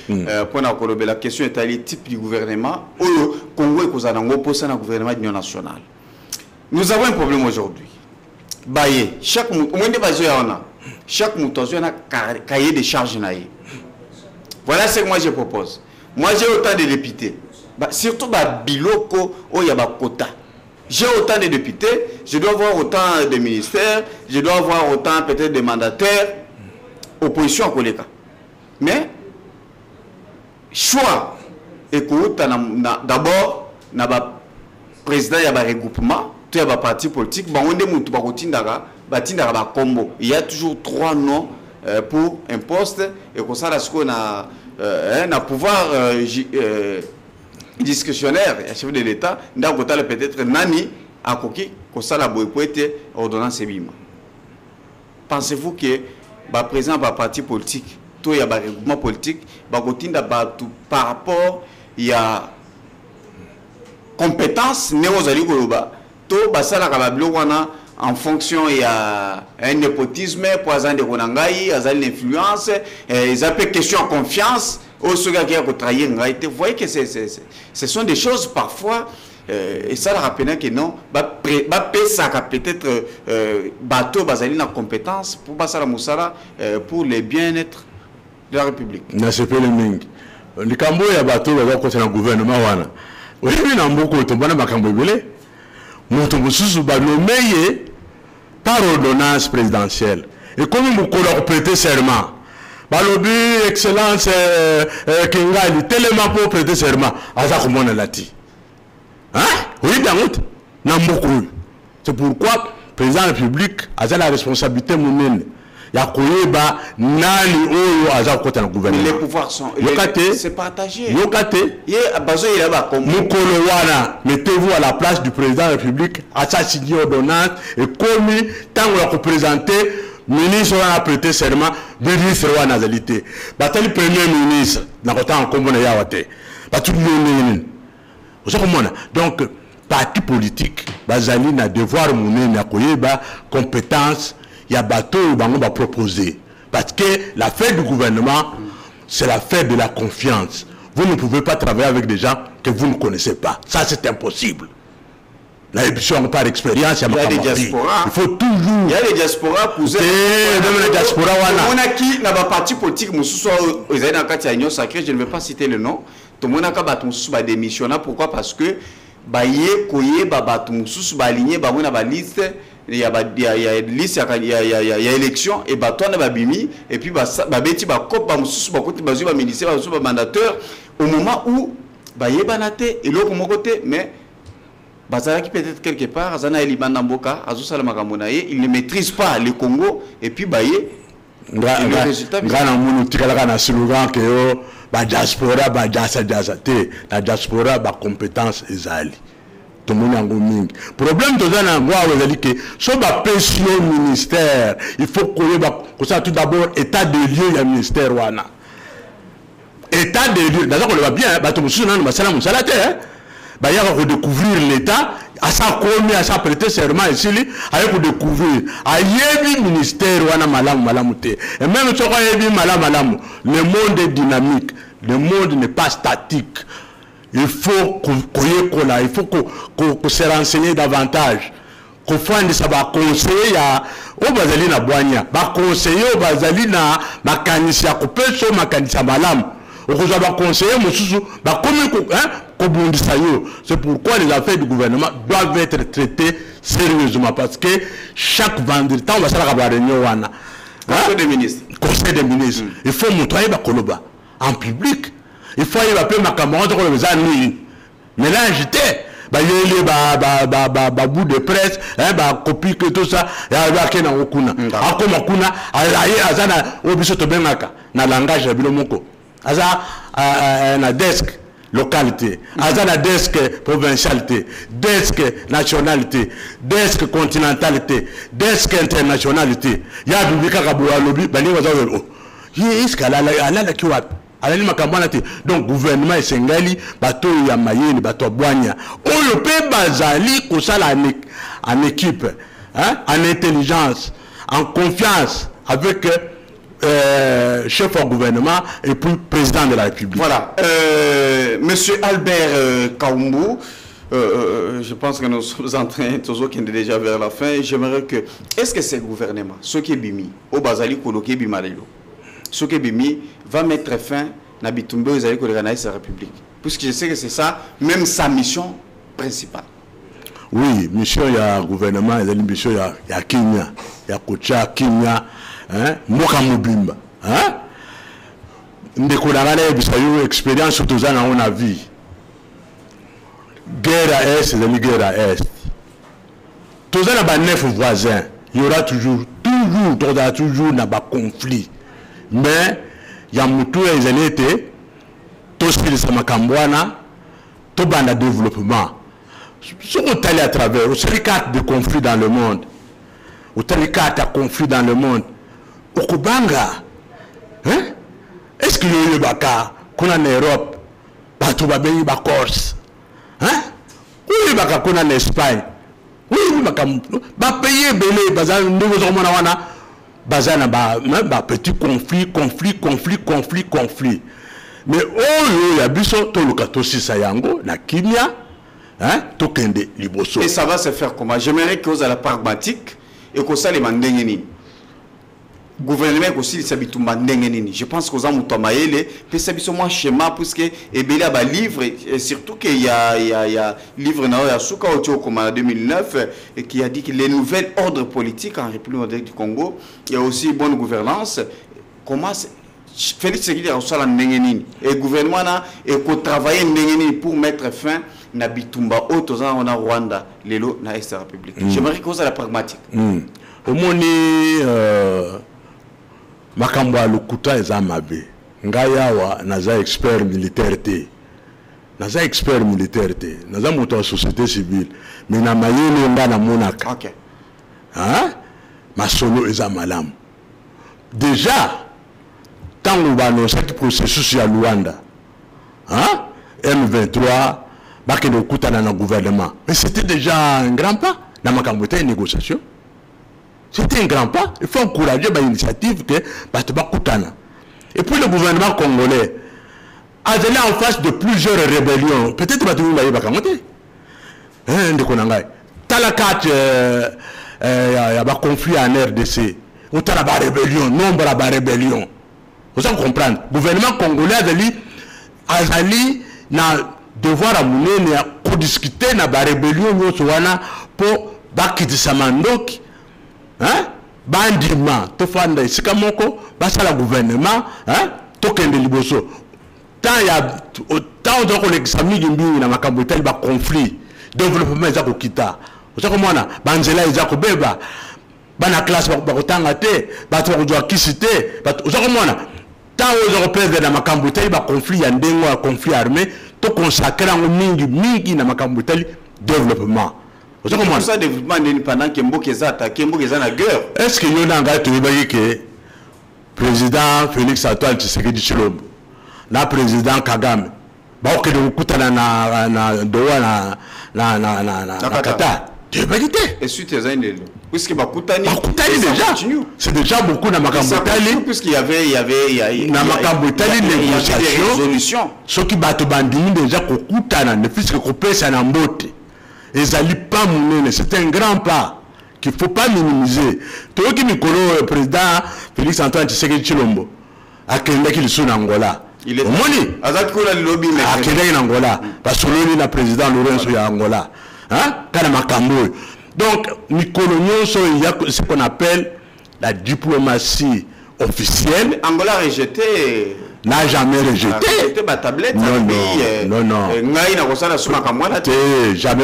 S2: pour la question est le type du gouvernement au Congo et Kozanango pour ça gouvernement d'union nationale. Nous avons un problème aujourd'hui. Baye chaque au moins des bases chaque mutation a un cahier de charges. Voilà ce que moi je propose. Moi j'ai autant de députés. Surtout Biloko, où il y a des quotas. J'ai autant de députés, je dois avoir autant de ministères, je dois avoir autant peut-être de mandataires. Opposition à Koleka. Mais, choix, écoute, d'abord, il y a un président, il y a un regroupement, il y a un parti politique, il y a toujours 3 noms pour un poste et comme ça on a un pouvoir discrétionnaire chef de l'État peut-être nani à koki comme ça la boypoete ordonnance bima. Pensez-vous que le président du parti politique tout y a un regroupement politique par rapport il y a compétence néo-zali koloba tout basala kabablo wana en fonction il y a un népotisme pour de konangai azali l'influence ils appellent question de confiance au ceux qui a trahir ngai. Vous voyez que ce sont des choses parfois et ça rappelle que non ça peut-être bateau bazali na compétence pour basala musala pour le bien-être de la République.
S4: Na c'est pas le ming le kambo ya bateau ba ko na gouvernement wana oui na mboko to bana makambo bele moto mususu ba nommé par ordonnance présidentielle. Et comme vous avez prêté serment, balobi excellence Kingali tellement pour prêter serment aza komona lati hein oui bien na mboko. C'est pourquoi président de la République a la responsabilité monene ya koyeba nani oyo aza kota na gouvernement.
S2: Les pouvoirs sont c'est partagé.
S4: Yokate
S2: ye bazo il ba comme
S4: mukolo wana mettez-vous à la place du président de la République à sa signer ordonnance et commis tant on a présenter ministre a prêté serment ministre wana zalité batali premier ministre na kota en kombo na yawate batu nini vous comprenez donc parti politique bazali na devoir monene ya koyeba compétence ya bateau bango va proposer parce que la fête du gouvernement c'est la fête de la confiance. Vous ne pouvez pas travailler avec des gens que vous ne connaissez pas, ça c'est impossible. La émission par expérience, il y a des diasporas. Il faut toujours. Il y a des diasporas pour même les diasporas.
S2: On a qui n'a pas parti politique, mais soit aux années dans le Union sacrée, je ne vais pas citer le nom. Tout le monde a battu sous démission là. Pourquoi? Parce que baye koye battu sous aligné, on a liste. Il y a liste, il y a élection et bah toi on a bimi et puis bah beti bah cop bah sous bah côté bah bah ministère bah sous bah mandateur au moment où bah yebanate et l'autre mon côté mais Bazara qui peut-être quelque part, Azana Eliman Namboka, Azusala Makamonaye, il ne maîtrise pas le Congo et puis Baye.
S4: Le résultat. La diaspora, la diaspora, la compétence ezali. Tout le monde a un problème de ça, que sur la pension ministère, il faut que ça tout d'abord état de lieu il y a ministère wana. État de lieu, d'ailleurs on le voit bien, bateau musulman, masala musalate, bah il y a redécouvrir l'état, à sa commis, à sa prêter serment ici, avec redécouvrir, à yebi ministère wana malamute. Et même si on a yebi malam, le monde est dynamique, le monde n'est pas statique. Il faut qu'on se renseigne davantage. Qu'on fasse ça va conseiller au bazali na boanya, va conseiller au bazali na makanisia ko peso makanisia malam. On va conseiller mususu ba comme ko bundisa yo. C'est pourquoi les affaires du gouvernement doivent être traitées sérieusement parce que chaque vendredi on va faire la réunion wana.
S2: Conseil des ministres.
S4: Conseil des ministres. Il faut montrer ba koloba en public. Il faut y appeler ma camarade pour les années. Mais là, j'étais. Il y a bout de presse, copie que tout ça, il y a un na okuna. Akoma kuna, azana obisoto benaka na langage de bilomoko. Aza na desk localité, azana desk provincialité, desk nationalité, desk continentalité, desk internationalité. Il y a bibika kabula lobby, bani wazo. Est-ce la kiwa donc gouvernement et Sengali bateau ya mayeni bateau boanya on le peut bazali ko sala en équipe en intelligence en confiance avec chef au gouvernement et puis président de la République.
S2: Voilà monsieur Albert Kaumbu, je pense que nous sommes en train toujours qui est déjà vers la fin. J'aimerais que est-ce que ce gouvernement ce qui est bimi au bazali konoki bimalelo ce qui Bimi va mettre fin à Bitumbe aux alliés de la République. Puisque je sais que c'est ça, même sa mission principale.
S4: Oui, mission il y a gouvernement, il y a une mission il y a Kenya, il y a Kocha, Kenya, Mokamubimba. Nous avons une expérience sur tout ça dans la vie. Guerre à Est, c'est une guerre à Est. Tout ça dans 9 voisins, il y aura toujours un conflit. Mais il y a mutu les années tout ce qui est makambwana tout banda développement si on est allé à travers au série 4 de conflits dans le monde au série 4 de conflits dans le monde au Kubanga est-ce qu'il y a eu baka qu'on a en Europe bateau babeni ba Corse oui baka qu'on a en Espagne oui baka ba payer belé bazan nous on wana bazana ba petit conflit. Mais il y a biso to lukato sayango na kimia to kende liboso.
S2: Et ça va se faire comment? J'aimerais que vous à la pragmatique et que ça les mandengeni. Gouvernement aussi s'habitue mandengeni. Je pense que vous en mutamayele peut s'habituer moins schéma puisque et bela ba livre et surtout qu'il y a livre na ya suka otio comme en 2009 et qui a dit que les nouvelles ordres politiques en République du Congo, il y a aussi bonne gouvernance. Comment Félix Tshisekedi a reçu la ndengeni et gouvernement na et ko travailler ndengeni pour mettre fin na bitumba autoza on a Rwanda lelo na Est République. J'aimerais que ça la pragmatique.
S4: Au moni makambo ya lokuta eza mabe. Ngai awa naza expert militaire te. Naza expert militaire te. Naza moto ya société civile. Mais na mayele nga na monaka.
S2: OK.
S4: Hein? Masolo eza malamu. Déjà tant on va annoncer ce processus à Luanda, hein? M23, bakende okutana na gouvernement. Mais c'était déjà un grand pas dans ma campagne négociation. C'était un grand pas. Il faut encourager l'initiative que bakutana. Et puis le gouvernement congolais a allé en face de plusieurs rébellions. Peut-être que vous voyez bakamote. Hein, de konangai. Talakat y a un conflit en RDC. Ou t'as la rébellion, nombre de rébellion. Vous allez comprendre. Le gouvernement congolais a devoir à mener pour discuter de la rébellion pour bakiti samandoki. Hein? Bandima, tofanda isikamoko, basa la gouvernement, hein? Tokende liboso. Tant il y a autant de l'examen na makambo tel ba conflit, développement ezako kita. Vous savez comment banzela ezako beba. Bana classe bakotanga te, bato bakojwa kisite, bato vous savez comment tant aux Européens dans makambo tel ba conflit ya ndengo ya conflit armé, to consacrer en mingi na makambo tel développement. Vous savez comment
S2: ça développement pendant que Mboka est attaqué, Mboka est en guerre.
S4: Est-ce que nous avons dit que le président Félix Antoine Tshisekedi Tshilombo, le président Kagame, bah ok donc écoute na Doha na Qatar. Tu veux dire?
S2: Et suite à ça puisque Bakutani
S4: déjà c'est déjà beaucoup dans Makambotali
S2: puisqu'il y avait
S4: na Makambotali négociation ceux qui battent bandini déjà kokutana ne puisque kopesa na mbote. C'est un grand pas qu'il ne faut pas minimiser. Tout le qui le président Félix Antoine Tshisekedi Tshilombo a Kenda qui le Angola.
S2: Il est le lobby
S4: a Kenda en Angola parce que le président Lorenzo ya Angola. Hein? Donc, il y a ce qu'on appelle la diplomatie officielle.
S2: Angola a rejeté.
S4: N'a jamais rejeté.
S2: Ma tablette.
S4: Non. Jamais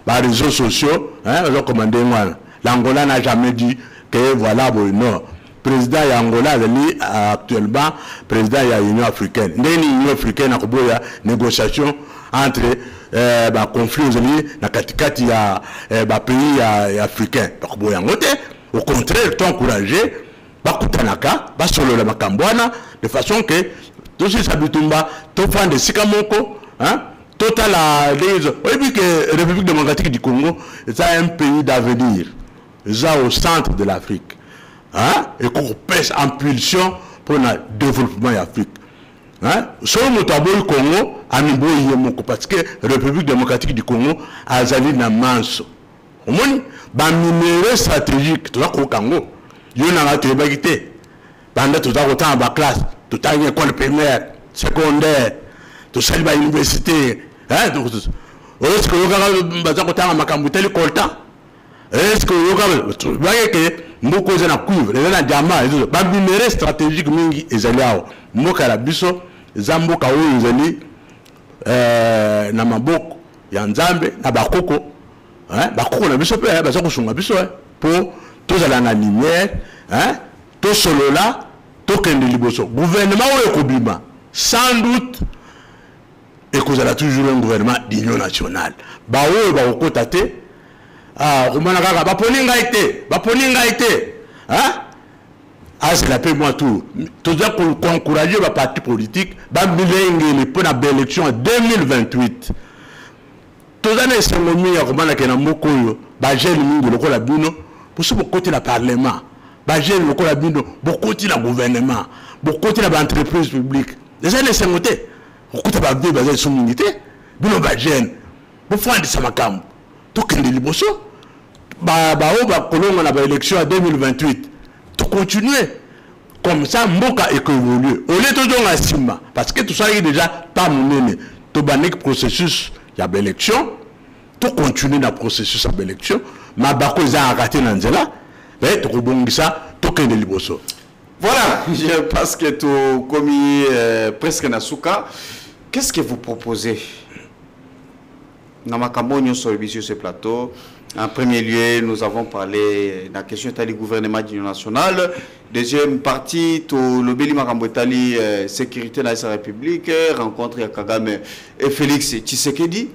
S4: les réseaux sociaux, hein, l'Angola n'a jamais dit que voilà, non. Président Angola actuellement président de l'Union africaine. L'Union africaine a une négociation entre conflit na katikati ya pays africains. Au contraire, tant encouragé. Bakutanaka, basolola makambwana de façon que tout ce sabitumba, tout fan de Sikamoko, hein, total à les oui que la République démocratique du Congo est un pays d'avenir, ça au centre de l'Afrique, hein, et qu'on pèse impulsion pour le développement de l'Afrique, hein. Sur le tableau Congo, amibo yemoko parce que la République démocratique du Congo a zali na manso, au moins, minéraux stratégiques, tout ça au Congo. Il y a un bagité. Pendant tout ça, autant en classe, tout à une école primaire, secondaire, tout ça, l'université. Est-ce que vous avez autant en macamboutel coltan? Est-ce que vous voyez que nous causons la cuivre, les gens ont diamant, les minéraux stratégiques, ils ont là. Moka la biso, Zamboka ou ils ont na maboko, yanzambe, na bakoko. Bakoko na biso, bazako sunga biso, pour tous à la lumière, hein, tous solo là, tous kende liboso. Gouvernement ou ekobima, sans doute, et que vous avez toujours un gouvernement d'union nationale. Bah oui, bah au côté, ah, Romanaka, bah poninga été, hein, ah c'est la paix moi tout. Tout ça pour encourager les partis politiques, bah bilingue pour la belle élection en 2028. Tout ça c'est le mieux, Romanaka na mokoyo, bah j'ai le mingo le la bino. Pour ce côté le Parlement, beaucoup de gouvernement, beaucoup de l'entreprise publique. Les années 50, beaucoup de basé sur l'unité, beaucoup de jeunes, beaucoup de Samakam, tout le monde liboso, l'élection en 2028, tout continuer. Comme ça, Mboka évolue. On est toujours à Sima, parce que tout ça est déjà pas mené. Tout le processus, il y a l'élection, tout continue dans le processus de l'élection. Ma bako za raté nanzela mais to kobongisa to kende liboso.
S2: Voilà, je pense que tout commis presque Nasuka. Qu'est-ce que vous proposez? Dans ma campagne sur ce plateau, en premier lieu, nous avons parlé de la question du gouvernement d'union nationale. Deuxième partie, tout le Béli Makambotali, sécurité dans la République, rencontre à Kagame et Félix Tshisekedi.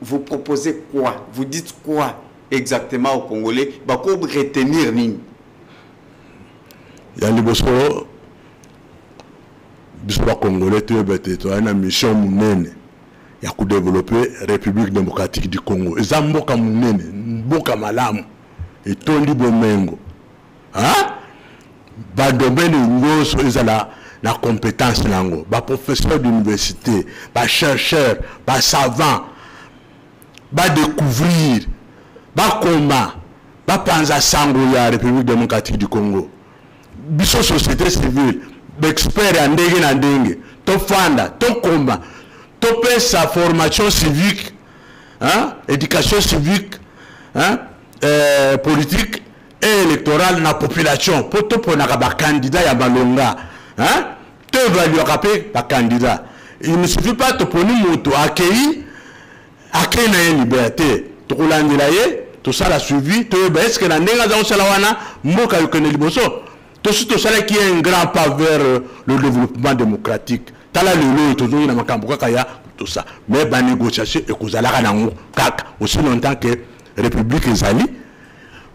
S2: Vous proposez quoi? Vous dites quoi exactement aux Congolais? Comment retenir Ning?
S4: Il y a des Congolais qui ont une mission mounene. Il y a développer la République démocratique du Congo. Ils ont mboka mounene, mboka malamu. Et tout le monde. Hein? Ba domaine nyonso ezala na compétence nango. Ba professeur d'université, ba chercheur, ba savant, ba découvrir, ba combat, ba panza sango ya République démocratique du Congo. Biso société civile, expert en ndenge na ndenge, to fanda, to combat, to paie sa formation civique, hein, éducation civique, hein, politique et électorale na population pour to pona ka ba candidat ya balonga, hein, to évaluer ka candidat. Il ne suffit pas de prendre moto accueilli na liberté, to kolandela ye, to ça la suivi, to est-ce que na ndenga za osala wana mboka yokene liboso. Tout ça qui est un grand pas vers le développement démocratique. Tala lelo et toujours na makambo kaya tout ça. Mais ba négociation et kozala nango kaka aussi longtemps que République ezali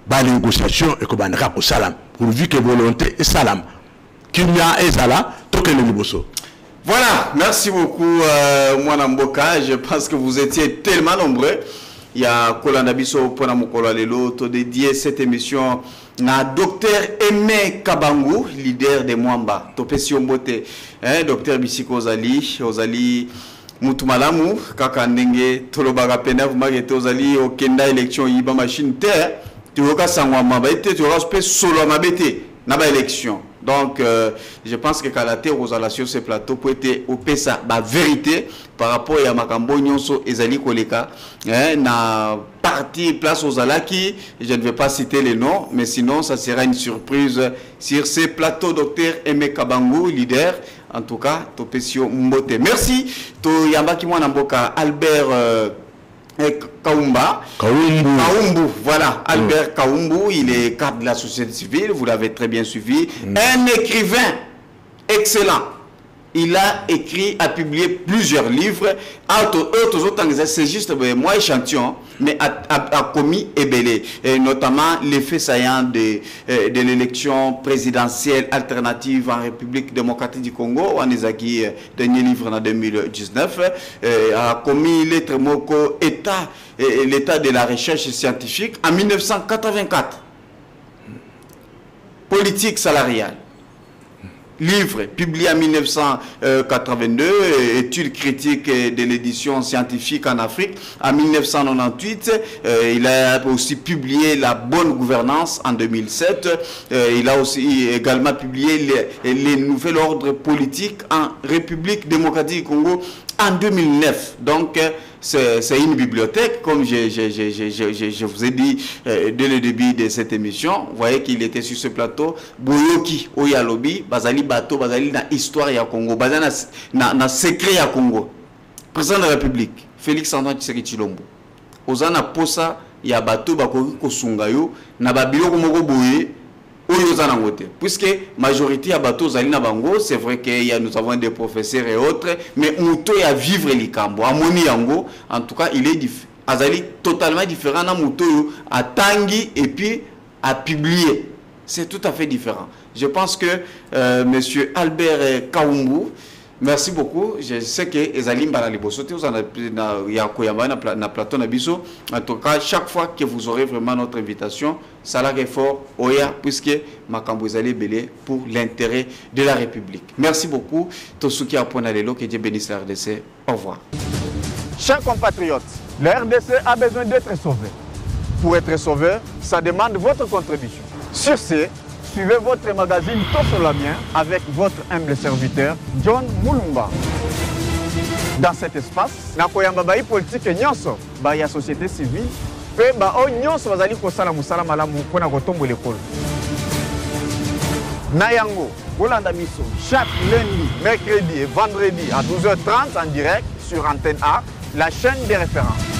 S4: ba négociation et ko banaka ko salam pourvu que volonté et salam. Kimia ezala tokene liboso.
S2: Voilà, merci beaucoup Mwana Mboka, je pense que vous étiez tellement nombreux. Il y a Kolanda Biso Pona Mokolo Lelo to dédié cette émission na Docteur Aimé Kabangu, leader de Mwamba. Topesi Mbote, hein, Docteur Bisiko Ozali Mutumalamu, kaka ndenge tolobaga pena vumagete Ozali okenda élection yiba machine terre, tu voka sangwa mabete, tu voka spé solo mabete na ba élection. Donc, je pense que Kalate Rosala sur ce plateau peut être au PESA, la vérité par rapport à Makambo Nyonso Ezali Koleka, na parti place aux Alaki, je ne vais pas citer les noms, mais sinon ça sera une surprise sur ce plateau. Docteur Aimé Kabangu, leader, en tout cas, Topesio Mbote. Merci, to Yambaki Mwanamboka, Albert Kaumbu, voilà, Albert Kaumbu, il est cadre de la société civile, vous l'avez très bien suivi, un écrivain excellent. Il a écrit, a publié plusieurs livres. C'est juste moi échantillon, mais a commis ébélé, notamment l'effet saillant de l'élection présidentielle alternative en République démocratique du Congo. On est acquis dernier livre en 2019. A commis lettre moko l'état de la recherche scientifique en 1984. Politique salariale. Livre publié en 1982, études critiques de l'édition scientifique en Afrique. En 1998, il a aussi publié La bonne gouvernance en 2007. Il a aussi également publié les nouveaux ordres politiques en République démocratique du Congo en 2009. Donc, c'est une bibliothèque, comme je vous ai dit dès le début de cette émission. Vous voyez qu'il était sur ce plateau. Boyoki, Oyalobi, Bazali Bato, Bazali na histoire ya Congo, Bazali na secret ya Congo. Président de la République, Félix Antoine Tshisekedi Tshilombo. Ozana posa ya Bato bakoki kosungayo na babilo komoko boye. Puisque majorité à bateau Zalina Bango, c'est vrai que nous avons des professeurs et autres, mais Mouto à vivre les cambo, à Moni Yango, en tout cas, il est totalement différent à Mouto, à Tanguy et puis à publier. C'est tout à fait différent. Je pense que monsieur Albert Kaumbu, merci beaucoup. Je sais que Ezalim Balalibosote, vous en avez na plateau Nabiso. En tout cas, chaque fois que vous aurez vraiment notre invitation, ça l'a fort, Oya, puisque Makambo Ezali Belé pour l'intérêt de la République. Merci beaucoup. Tosuki Aponalelo, que Dieu bénisse la RDC. Au revoir.
S1: Chers compatriotes, la RDC a besoin d'être sauvée. Pour être sauvé, ça demande votre contribution. Sur ce, suivez votre magazine Tout sur la mienne avec votre humble serviteur John Mulumba. Dans cet espace, nakoyamba bayi politique nyonso, bayi société civile, pe ba o nyonso bazali kosala musala malamu pona kotombo l'école. Nayango, Rolanda Bisso, chaque lundi, mercredi et vendredi à 12h30 en direct sur Antenne A, la chaîne des références.